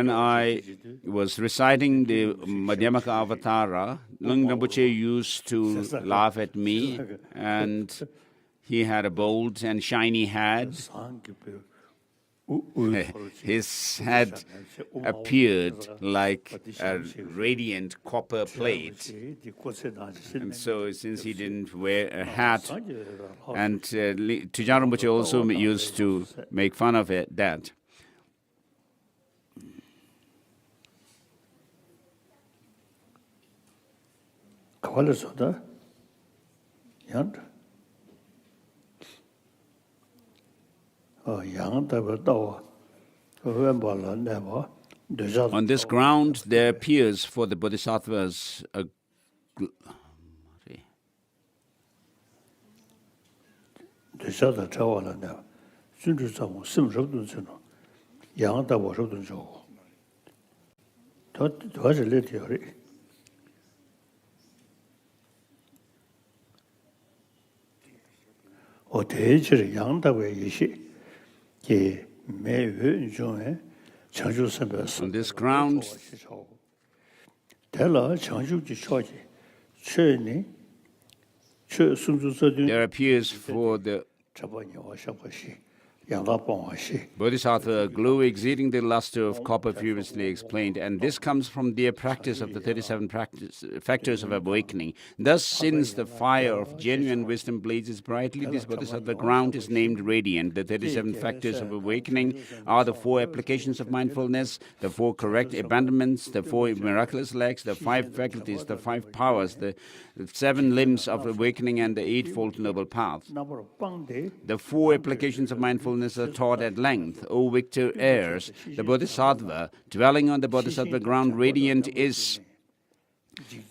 I was reciting the Madhyamaka Avatara, Lung Rinpoche used to laugh at me, and he had a bold and shiny head. His head appeared like a radiant copper plate. And so since he didn't wear a hat, and Tujang Rinpoche also used to make fun of that. On this ground, there appears for the Bodhisattvas a on this ground, there appears for the Bodhisattva glow exceeding the luster of copper previously explained, and this comes from their practice of the 37 factors of awakening. Thus, since the fire of genuine wisdom blazes brightly, this Bodhisattva ground is named radiant. The 37 factors of awakening are the 4 applications of mindfulness, the 4 correct abandonments, the 4 miraculous legs, the 5 faculties, the 5 powers, the 7 limbs of awakening, and the 8-fold noble path. The 4 applications of mindfulness are taught at length. O victor heirs, the Bodhisattva, dwelling on the Bodhisattva ground radiant, is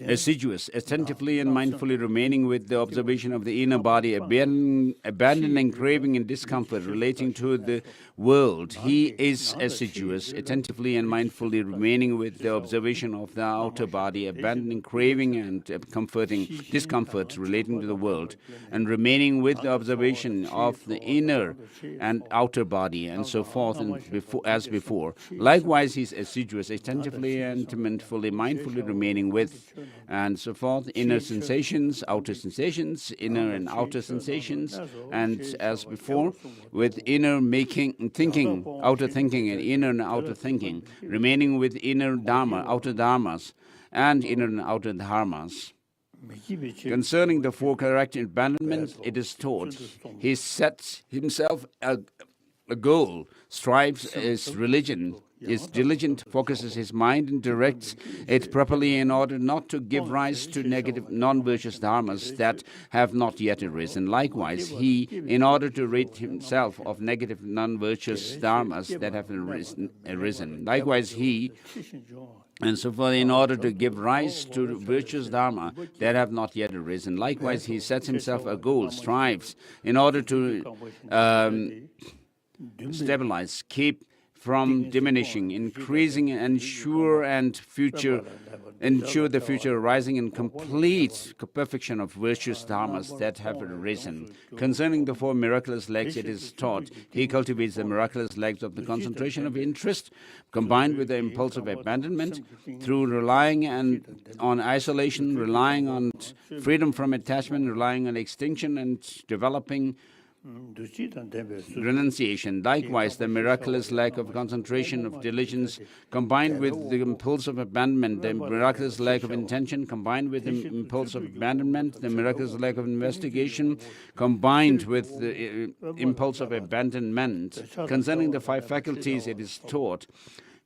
assiduous, attentively and mindfully remaining with the observation of the inner body, abandoning craving and discomfort relating to the world. He is assiduous, attentively and mindfully remaining with the observation of the outer body, abandoning craving and discomfort relating to the world, and remaining with the observation of the inner and outer body, and so forth as before. Likewise, he is assiduous, attentively and mindfully remaining with, and so forth, inner sensations, outer sensations, inner and outer sensations, and as before, with inner thinking, outer thinking, and inner and outer thinking, remaining with inner dharma, outer dharmas, and inner and outer dharmas. Concerning the 4 correct abandonments, it is taught, he sets himself a goal, strives his religion, is diligent, focuses his mind and directs it properly in order not to give rise to negative non-virtuous dharmas that have not yet arisen. Likewise, he, in order to rid himself of negative non-virtuous dharmas that have arisen. Likewise, he, and so forth, in order to give rise to virtuous dharma that have not yet arisen. Likewise, he sets himself a goal, strives in order to stabilize, keep from diminishing, increasing, ensure the future arising in complete perfection of virtuous dharmas that have arisen. Concerning the 4 miraculous legs, it is taught, he cultivates the miraculous legs of the concentration of interest, combined with the impulse of abandonment, through relying on isolation, relying on freedom from attachment, relying on extinction, and developing renunciation. Likewise, the miraculous lack of concentration of diligence, combined with the impulse of abandonment, the miraculous lack of intention, combined with the impulse of abandonment, the miraculous lack of investigation, combined with the impulse of abandonment. Concerning the 5 faculties, it is taught,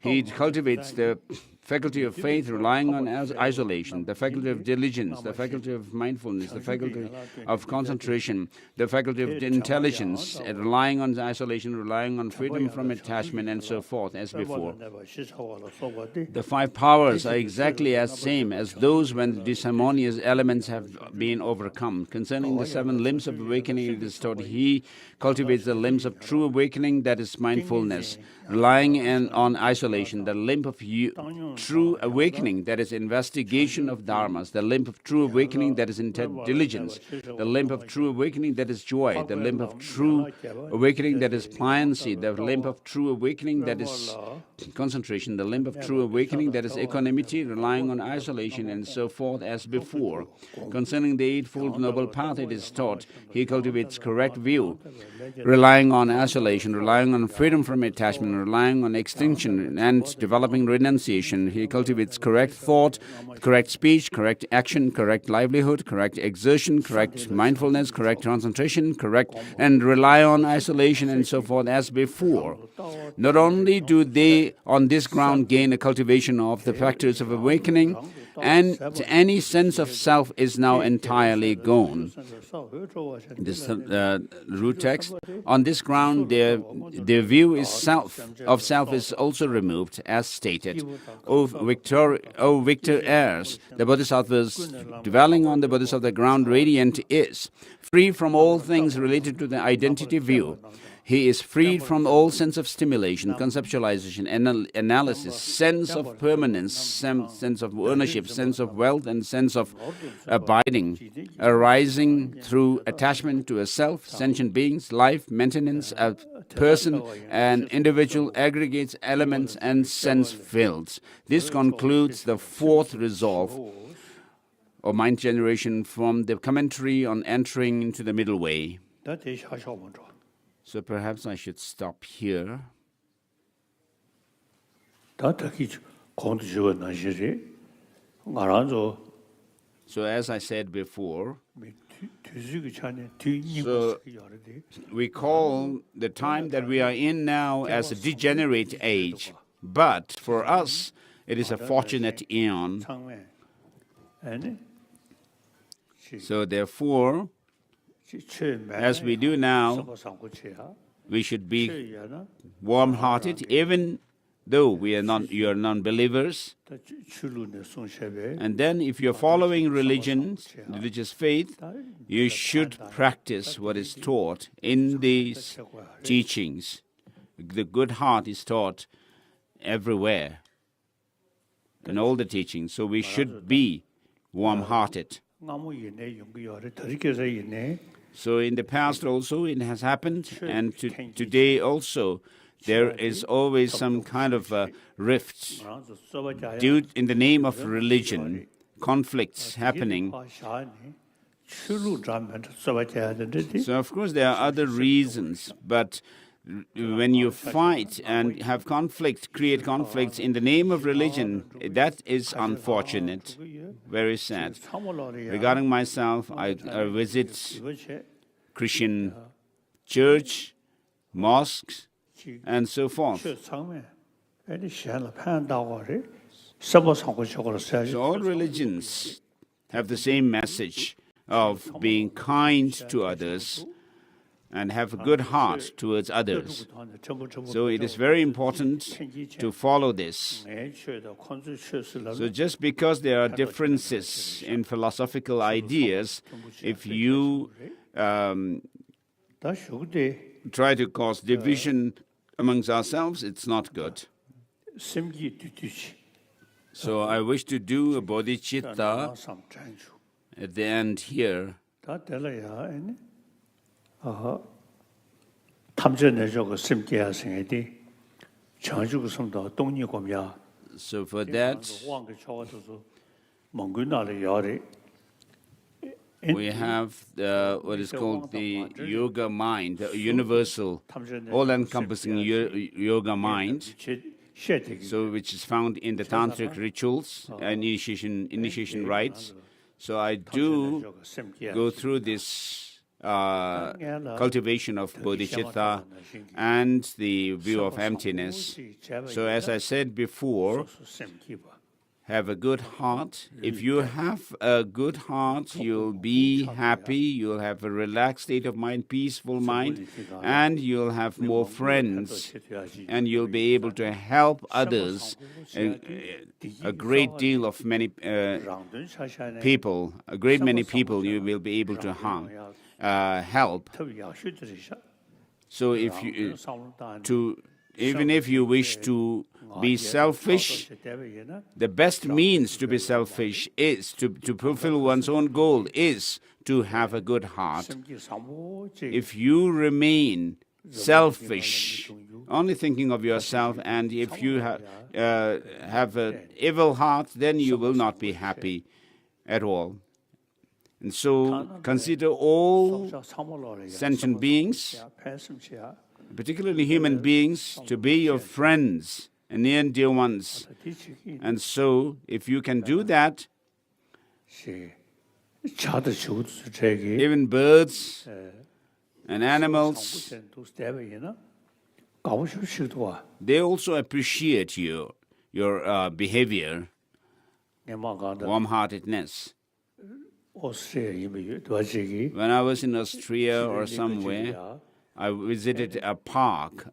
he cultivates the faculty of faith relying on isolation, the faculty of diligence, the faculty of mindfulness, the faculty of concentration, the faculty of intelligence, relying on isolation, relying on freedom from attachment, and so forth, as before. The 5 powers are exactly as same as those when the disharmonious elements have been overcome. Concerning the 7 limbs of awakening, it is taught he cultivates the limbs of true awakening, that is mindfulness, relying on isolation, the limb of true awakening, that is investigation of dharmas, the limb of true awakening, that is diligence, the limb of true awakening, that is joy, the limb of true awakening, that is pliancy, the limb of true awakening, that is concentration, the limb of true awakening, that is equanimity, relying on isolation, and so forth as before. Concerning the Eightfold Noble Path, it is taught he cultivates correct view, relying on isolation, relying on freedom from attachment, relying on extinction, and developing renunciation. He cultivates correct thought, correct speech, correct action, correct livelihood, correct exertion, correct mindfulness, correct concentration, correct, and rely on isolation, and so forth as before. Not only do they on this ground gain a cultivation of the factors of awakening, and any sense of self is now entirely gone. This root text. On this ground, their view is of self is also removed, as stated. O Victor heirs, the Bodhisattva's dwelling on the Bodhisattva ground radiant is free from all things related to the identity view. He is freed from all sense of stimulation, conceptualization, analysis, sense of permanence, sense of ownership, sense of wealth, and sense of abiding, arising through attachment to a self, sentient beings, life, maintenance, a person, an individual, aggregates, elements, and sense fields. This concludes the 4th resolve of mind generation from the commentary on entering into the middle way. So perhaps I should stop here. So as I said before, so we call the time that we are in now as a degenerate age, but for us it is a fortunate eon. So therefore, as we do now, we should be warm-hearted, even though you are non-believers. And then if you're following religious faith, you should practice what is taught in these teachings. The good heart is taught everywhere, in all the teachings. So we should be warm-hearted. So in the past also it has happened, and today also there is always some kind of a rift due in the name of religion, conflicts happening. So of course there are other reasons, but when you fight and have conflict, create conflicts in the name of religion, that is unfortunate, very sad. Regarding myself, I visit Christian church, mosques, and so forth. So all religions have the same message of being kind to others and have a good heart towards others. So it is very important to follow this. So just because there are differences in philosophical ideas, if you try to cause division amongst ourselves, it's not good. So I wish to do a bodhicitta at the end here. So for that, we have what is called the yoga mind, the universal, all-encompassing yoga mind, so which is found in the tantric rituals and initiation rites. So I do go through this cultivation of bodhicitta and the view of emptiness. So as I said before, have a good heart. If you have a good heart, you'll be happy, you'll have a relaxed state of mind, peaceful mind, and you'll have more friends, and you'll be able to help others. A great deal of many people, a great many people you will be able to help. So if you even if you wish to be selfish, the best means to be selfish is to fulfill one's own goal is to have a good heart. If you remain selfish, only thinking of yourself, and if you have an evil heart, then you will not be happy at all. And so consider all sentient beings, particularly human beings, to be your friends and near and dear ones. And so, if you can do that, even birds and animals, they also appreciate your behavior, warm-heartedness. When I was in Austria or somewhere, I visited a park.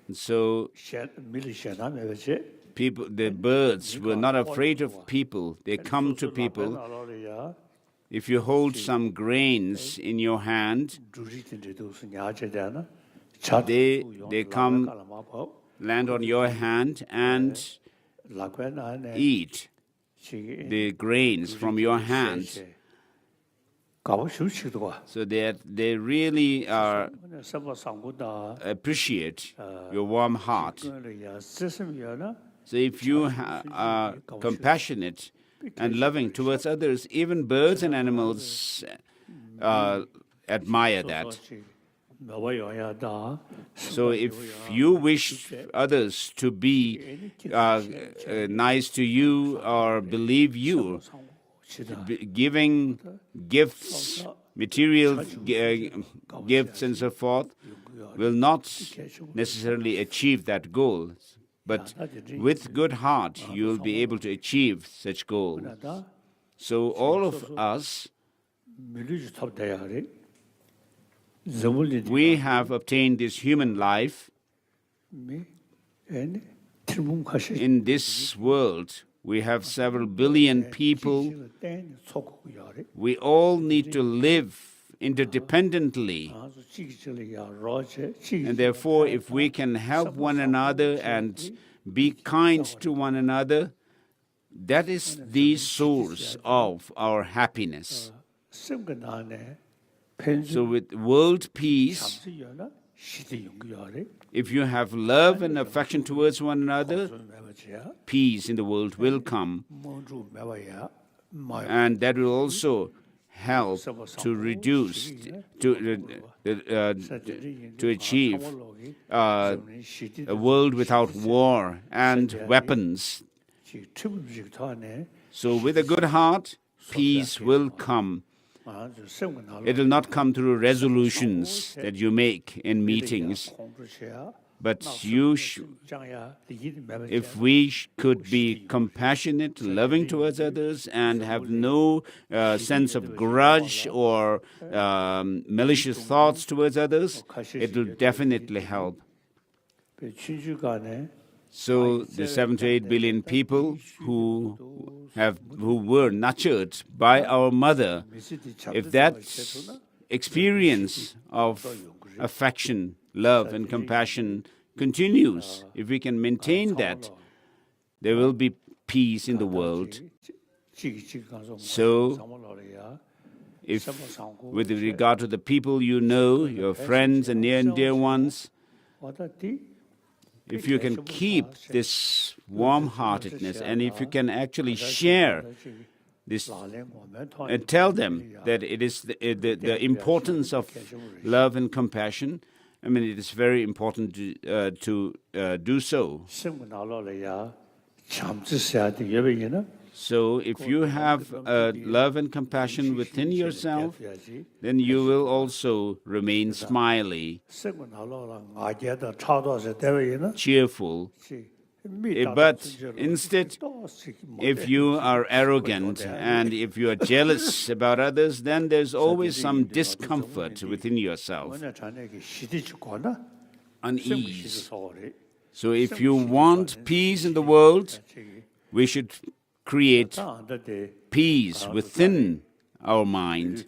And so people, the birds were not afraid of people. They come to people. If you hold some grains in your hand, they come, land on your hand and eat the grains from your hand. So they really appreciate your warm heart. So if you are compassionate and loving towards others, even birds and animals admire that. So if you wish others to be nice to you or believe you, giving gifts, material gifts and so forth, will not necessarily achieve that goal. But with good heart, you will be able to achieve such goals. So all of us, we have obtained this human life. In this world, we have several billion people. We all need to live interdependently. And therefore, if we can help one another and be kind to one another, that is the source of our happiness. So with world peace, if you have love and affection towards one another, peace in the world will come. And that will also help to reduce, to achieve a world without war and weapons. So with a good heart, peace will come. It will not come through resolutions that you make in meetings, but if we could be compassionate, loving towards others, and have no sense of grudge or malicious thoughts towards others, it will definitely help. So the 7 to 8 billion people who were nurtured by our mother, if that experience of affection, love and compassion continues, if we can maintain that, there will be peace in the world. So, if with regard to the people you know, your friends and near and dear ones, if you can keep this warm-heartedness, and if you can actually share this and tell them that it is the importance of love and compassion, I mean, it is very important to do so. So if you have love and compassion within yourself, then you will also remain smiley, cheerful. But instead, if you are arrogant and if you are jealous about others, then there's always some discomfort within yourself, unease. So if you want peace in the world, we should create peace within our mind.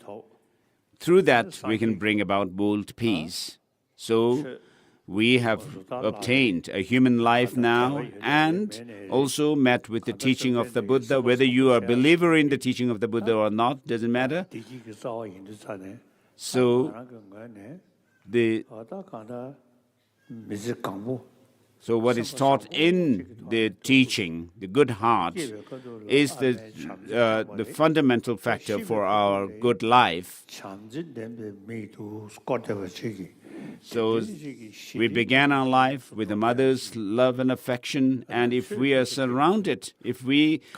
Through that, we can bring about world peace. So we have obtained a human life now and also met with the teaching of the Buddha. Whether you are a believer in the teaching of the Buddha or not, doesn't matter. So what is taught in the teaching, the good heart, is the fundamental factor for our good life. So we began our life with the mother's love and affection, and if we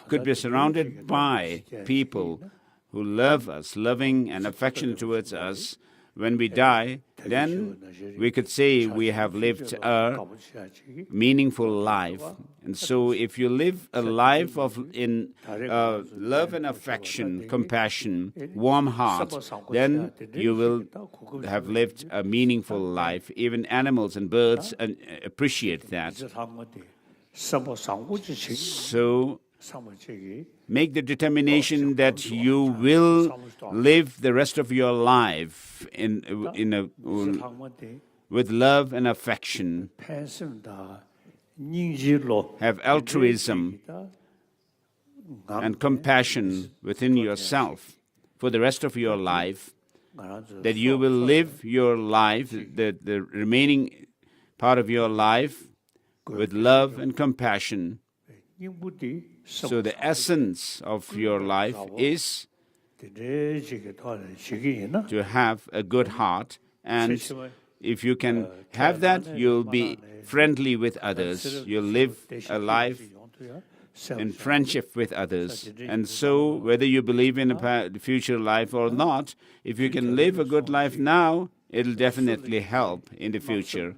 could be surrounded by people who love us, loving and affectionate towards us, when we die, then we could say we have lived a meaningful life. And so if you live a life in love and affection, compassion, warm heart, then you will have lived a meaningful life. Even animals and birds appreciate that. So make the determination that you will live the rest of your life with love and affection. Have altruism and compassion within yourself for the rest of your life, that you will live your life, the remaining part of your life, with love and compassion. So the essence of your life is to have a good heart, and if you can have that, you'll be friendly with others. You'll live a life in friendship with others. And so whether you believe in a future life or not, if you can live a good life now, it'll definitely help in the future.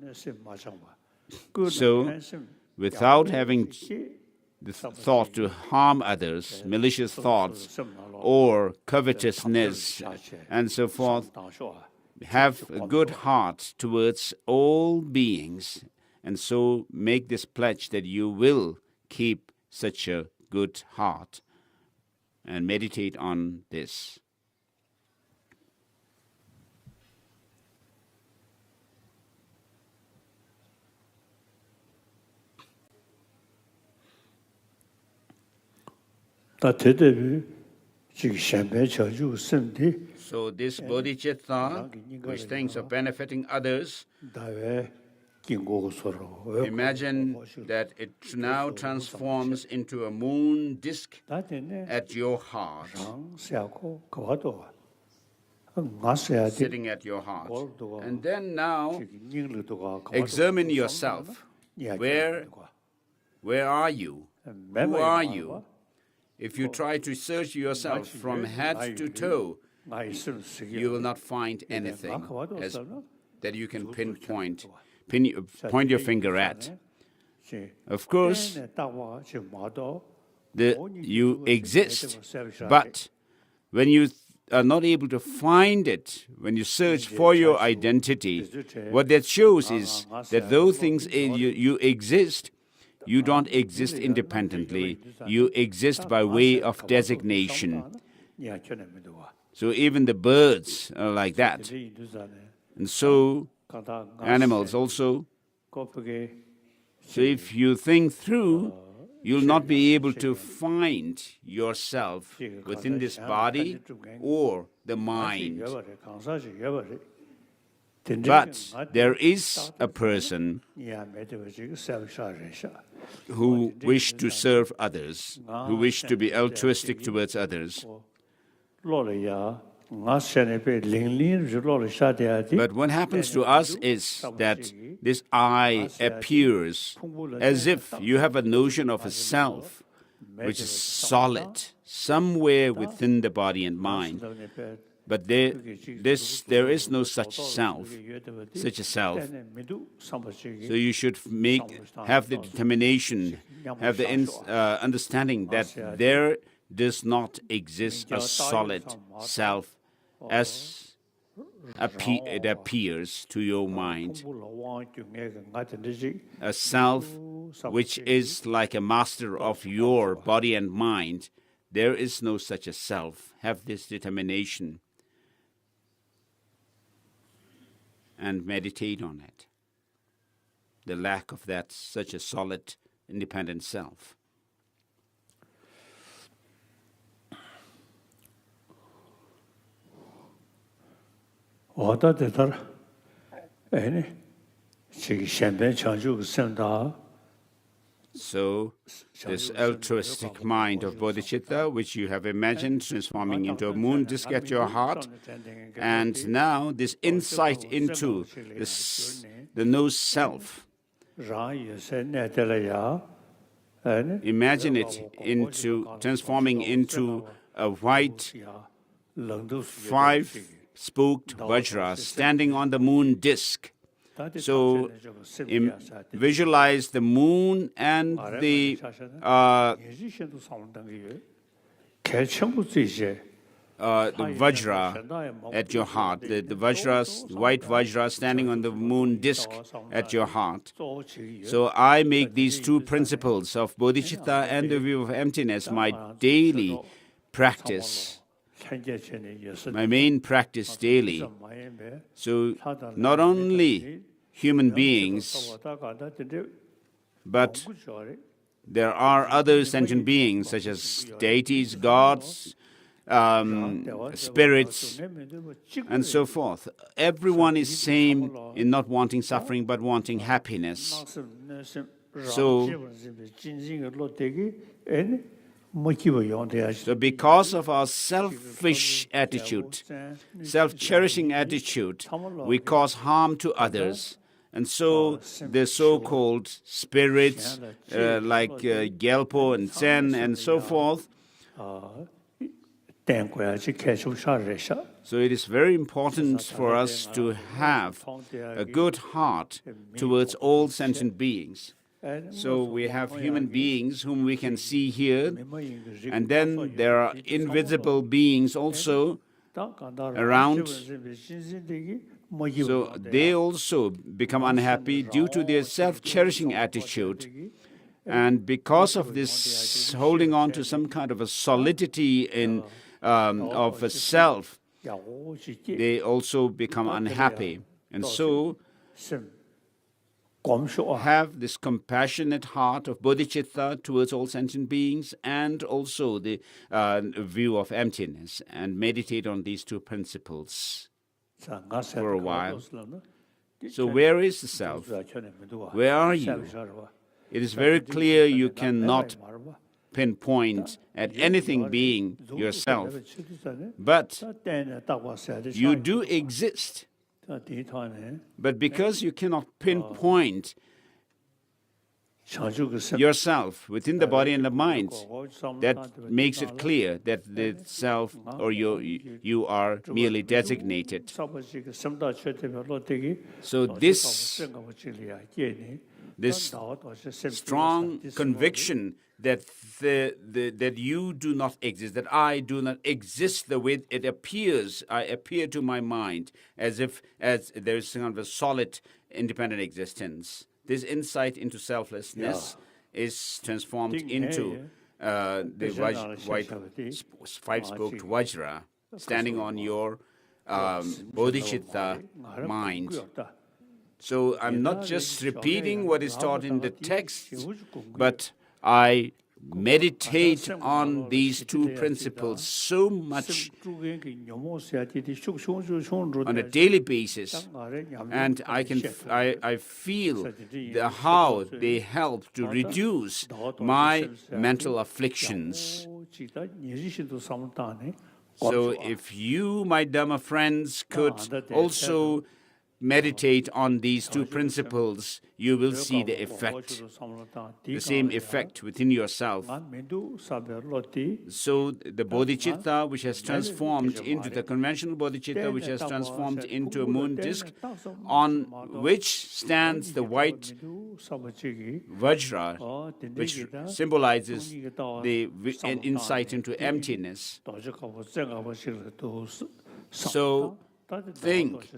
So without having the thought to harm others, malicious thoughts, or covetousness, and so forth, have a good heart towards all beings, and so make this pledge that you will keep such a good heart, and meditate on this. So this bodhicitta, which thinks of benefiting others, imagine that it now transforms into a moon disk at your heart, sitting at your heart. And then now examine yourself. Where are you? Who are you? If you try to search yourself from head to toe, you will not find anything that you can point your finger at. Of course, you exist, but when you are not able to find it, when you search for your identity, what that shows is that though things you exist, you don't exist independently. You exist by way of designation. So even the birds are like that. And so animals also. So if you think through, you'll not be able to find yourself within this body or the mind. But there is a person who wishes to serve others, who wishes to be altruistic towards others. But what happens to us is that this I appears as if you have a notion of a self, which is solid, somewhere within the body and mind. But there is no such self, such a self. So you should have the determination, have the understanding that there does not exist a solid self as it appears to your mind, a self which is like a master of your body and mind. There is no such a self. Have this determination and meditate on it. The lack of that, such a solid, independent self. So, this altruistic mind of bodhicitta, which you have imagined transforming into a moon disk at your heart, and now this insight into the no self, imagine it transforming into a white, five-spoked vajra standing on the moon disk. So visualize the moon and the vajra at your heart, the white vajra standing on the moon disk at your heart. So I make these two principles of bodhicitta and the view of emptiness my daily practice, my main practice daily. So not only human beings, but there are other sentient beings such as deities, gods, spirits, and so forth. Everyone is same in not wanting suffering but wanting happiness. So because of our selfish attitude, self-cherishing attitude, we cause harm to others. And so the so-called spirits like Gyalpo and Zen and so forth. So it is very important for us to have a good heart towards all sentient beings. So we have human beings whom we can see here, and then there are invisible beings also around. So they also become unhappy due to their self-cherishing attitude. And because of this holding on to some kind of a solidity of a self, they also become unhappy. And so have this compassionate heart of bodhicitta towards all sentient beings, and also the view of emptiness, and meditate on these two principles for a while. So where is the self? Where are you? It is very clear you cannot pinpoint at anything being yourself, but you do exist. But because you cannot pinpoint yourself within the body and the mind, that makes it clear that the self or you are merely designated. So this strong conviction that that you do not exist, that I do not exist the way it appears, I appear to my mind as there is kind of a solid, independent existence. This insight into selflessness is transformed into the white five-spoked vajra standing on your bodhicitta mind. So I'm not just repeating what is taught in the text, but I meditate on these two principles so much on a daily basis, and I feel how they help to reduce my mental afflictions. So if you, my Dhamma friends, could also meditate on these two principles, you will see the effect, the same effect within yourself. So the bodhicitta which has transformed into the conventional bodhicitta which has transformed into a moon disk, on which stands the white vajra, which symbolizes an insight into emptiness. So think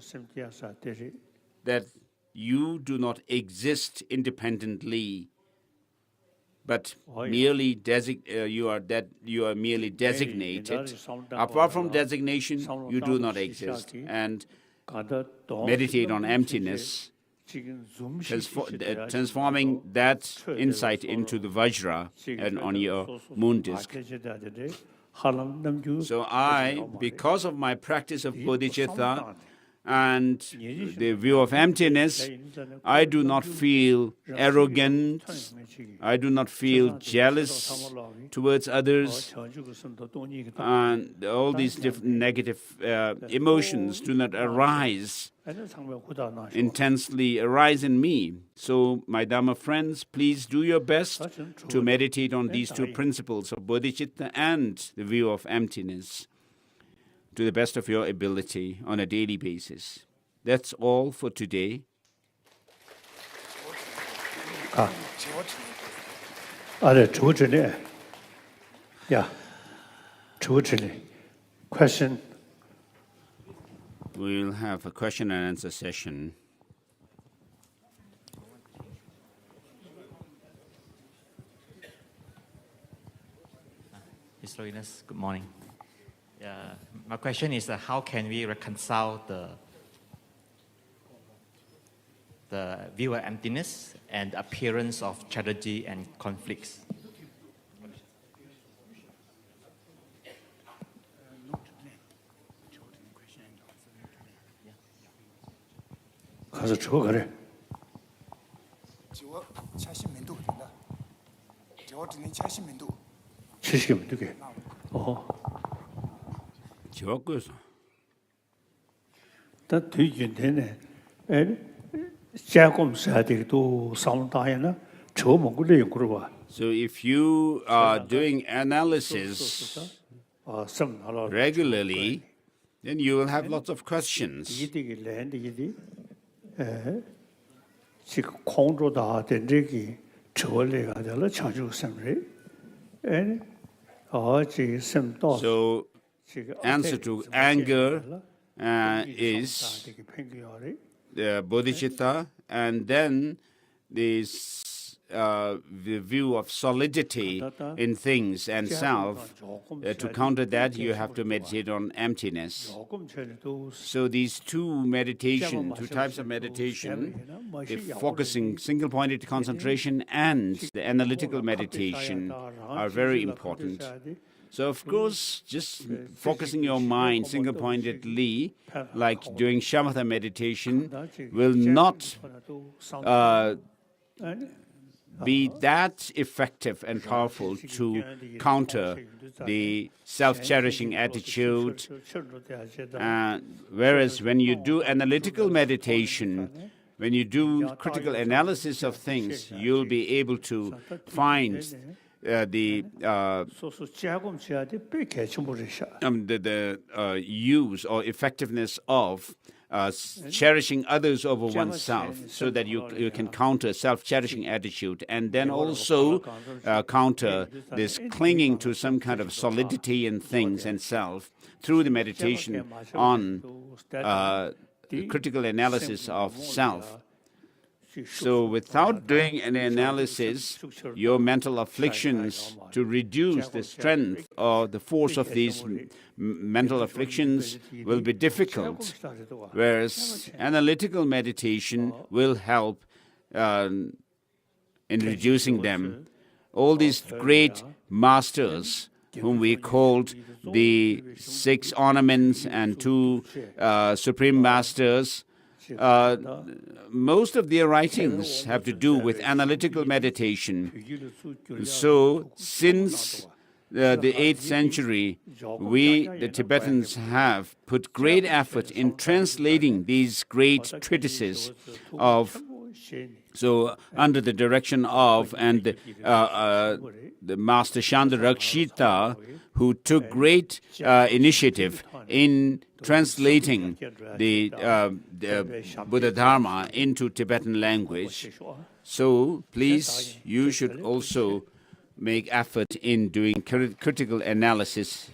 that you do not exist independently, but merely you are merely designated. Apart from designation, you do not exist. And meditate on emptiness, transforming that insight into the vajra and on your moon disk. So because of my practice of bodhicitta and the view of emptiness, I do not feel arrogant, I do not feel jealous towards others, and all these different negative emotions do not intensely arise in me. So, my Dhamma friends, please do your best to meditate on these two principles of bodhicitta and the view of emptiness to the best of your ability on a daily basis. That's all for today. Question. We'll have a question and answer session. His Holiness, good morning. My question is how can we reconcile the view of emptiness and the appearance of tragedy and conflicts? So if you are doing analysis regularly, then you will have lots of questions. So answer to anger is the bodhicitta, and then this the view of solidity in things and self. To counter that, you have to meditate on emptiness. So these two types of meditation, the focusing, single-pointed concentration and the analytical meditation are very important. So, of course, just focusing your mind single-pointedly, like doing shamatha meditation, will not be that effective and powerful to counter the self-cherishing attitude. Whereas when you do analytical meditation, when you do critical analysis of things, you'll be able to find the use or effectiveness of cherishing others over oneself, so that you can counter self-cherishing attitude, and then also counter this clinging to some kind of solidity in things and self through the meditation on critical analysis of self. So without doing an analysis, your mental afflictions, to reduce the strength or the force of these mental afflictions will be difficult, whereas analytical meditation will help in reducing them. All these great masters, whom we called the 6 ornaments and 2 supreme masters, most of their writings have to do with analytical meditation. So, since the 8th century, we, the Tibetans, have put great effort in translating these great treatises of, so under the direction of, and the Master Chandrakirti, who took great initiative in translating the Buddha Dharma into Tibetan language. So please, you should also make effort in doing critical analysis.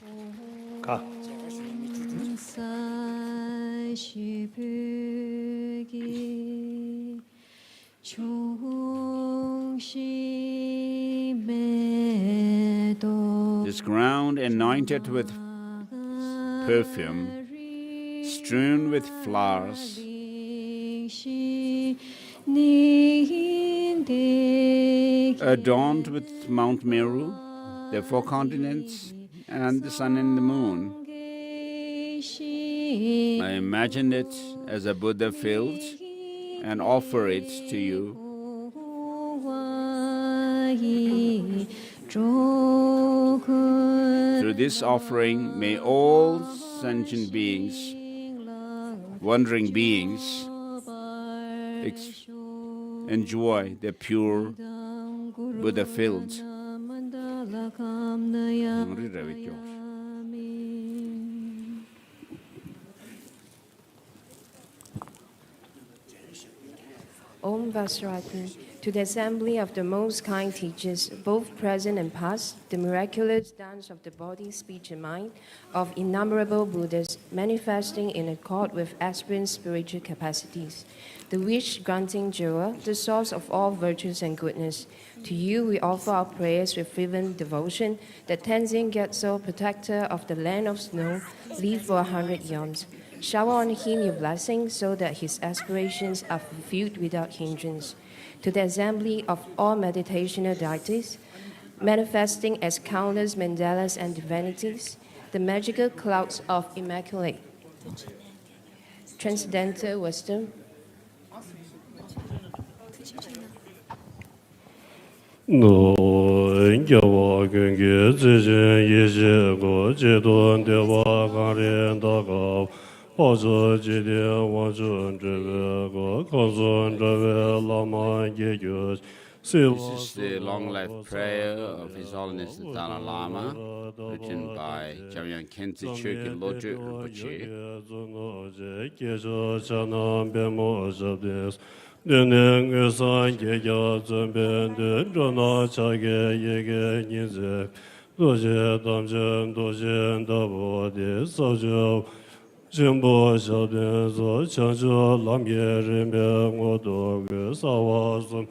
This ground anointed with perfume, strewn with flowers, adorned with Mount Meru, the 4 continents, and the sun and the moon. I imagine it as a Buddha field and offer it to you. Through this offering, may all sentient beings, wandering beings, enjoy the pure Buddha field. Om Vasrati, to the assembly of the most kind teachers, both present and past, the miraculous dance of the body, speech, and mind of innumerable Buddhas manifesting in accord with aspirant spiritual capacities, the wish-granting jewel, the source of all virtues and goodness. To you we offer our prayers with fervent devotion, that Tenzin Gyatso, protector of the land of snow, live for 100 eons. Shower on him your blessings so that his aspirations are fulfilled without hindrance. To the assembly of all meditational deities, manifesting as countless mandalas and divinities, the magical clouds of immaculate transcendental wisdom, This is the long-life prayer of His Holiness the Dalai Lama, written by Jamyang Khyentse Chökyi Lodrö Rinpoche. Döneng ösan gege zönben dönrona çage yege nize doje damjen doje dabo de sojo jimbo şabden zo çanjo lamye rimbe ngodo ge sawasum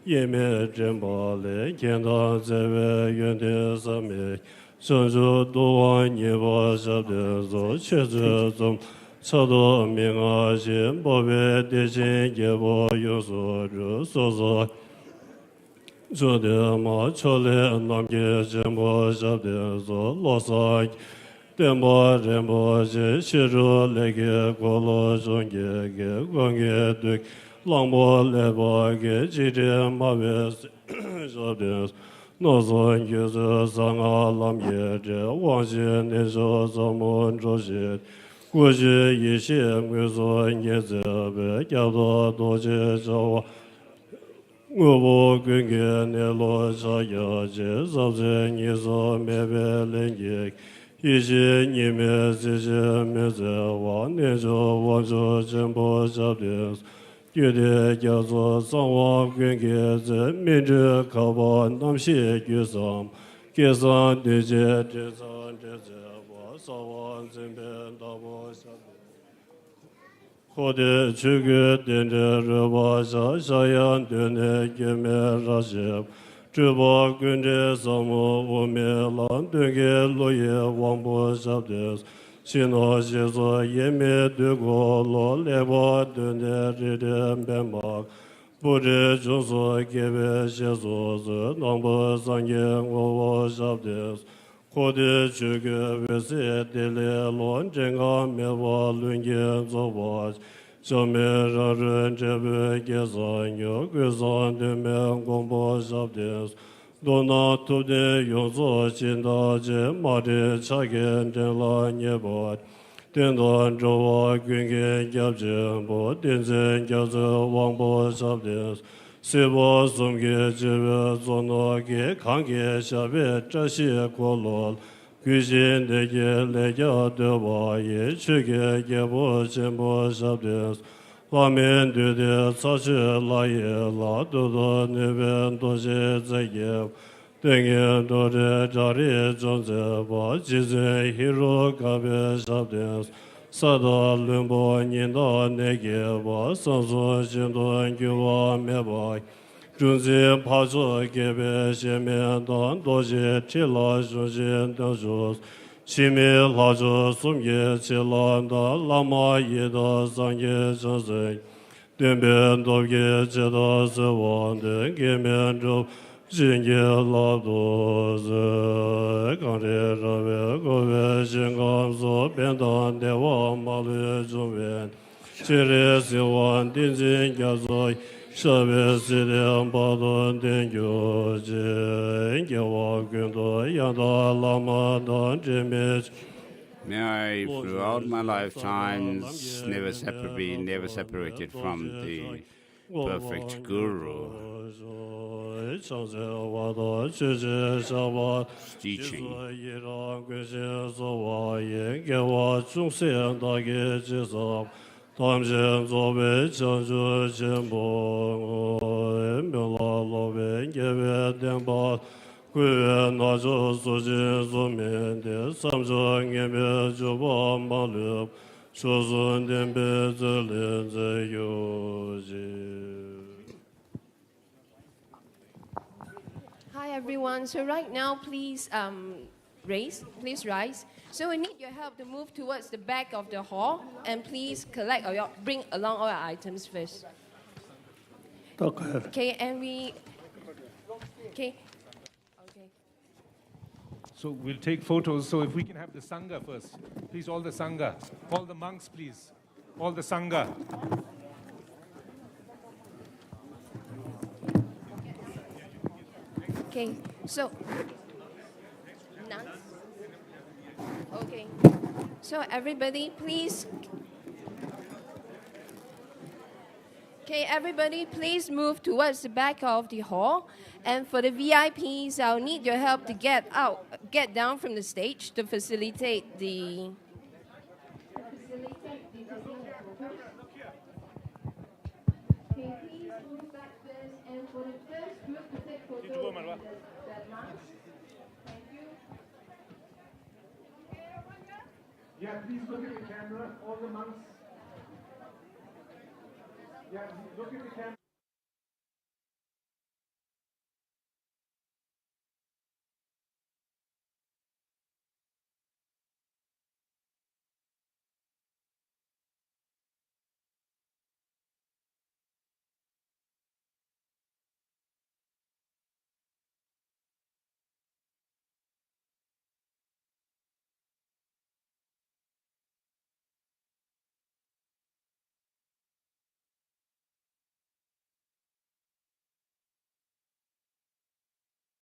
yeme jembale kenda zeve yönde same çanjo doan yeba şabden zo çeze zum Chado minga shin bobe deshin gebo yoso ru sozo Chode ma chole namge jimbo shabde zo losak Dembo rembo shi shiru lege golo zhonge ge gwange duk Langbo lebo ge jiri mawe shabde Nozon yuzu sanga lamge je wangshin nisho zamon zhoshin 过去一切归所业者为教导多些说话，我不跟给你罗刹要接造成你所没别人也，一切你们这些没在往年说往说真不晓得，有的叫做上网跟给人民者靠把南西给上，给上对接这上这这。 后的去个点着热巴沙沙样的那个没啥些，这把跟着什么我们蓝的个落叶王不晓得，现在写作也没对过落来把的那这点变嘛，不知就说给别写作是能不上演我晓得。 我的这个为谁的来乱真个没话论言做话，上面让人这边给上有个上的没公布晓得， Dona Tude Yonzo Chindaje Mari Chagen Denla Nyebot Dendon Jowa Gwingen Gyabjen Bo Denzen Gyabze Wangbo Shabdes Sibo Sumge Jive Zono Ge Kange Shabe Chashi Kolol Gujin Dege Leja Dewa Ye Chuge Gebo Chenbo Shabdes Lamin Dude Sashi La Ye La Dudo Niben Doje Zege Dengen Dore Jari Zonze Ba Jize Hiro Gabe Shabdes Sada Lumbo Ninda Nege Ba Sanso Shindo Gyuwa Meba Junzi Pazo Gebe Shemen Dan Doje Chila Shunjin Danshus Shimi Lajo Sumye Chilanda Lama Yeda Sangye Chansen Denben Dobge Cheda Sewan Denge Menjo Jinge Lado Ze Gangre Rabe Gobe Shingam So Bendan Dewa Malu Jumben Chiri Siwan Dinjin Gyazoi Shabe Sidian Badon Dengyo Jin Gyawa Gyundo Yanda Lama Dan Jimich May I, throughout my lifetimes, never be never separated from the perfect Guru teaching. Tamjen zobe chanju chenpo mbela lobe ngebe denpa kuwe najo sojin zomen de samjo ngebe joba malub shozun denbe zelen ze yoji. Hi everyone. So right now, please rise. So we need your help to move towards the back of the hall, and please bring along all your items first. Okay, and okay. So we'll take photos. So if we can have the Sangha first. Please, all the Sangha. All the monks, please. All the Sangha. Okay, so nuns. Okay, so everybody, please. Okay, everybody, please move towards the back of the hall. And for the VIPs, I'll need your help to get down from the stage to facilitate the. Okay, please move back first, and for the first group to take photos. Thank you. Yeah, please look at the camera, all the monks. Yeah, look at the camera.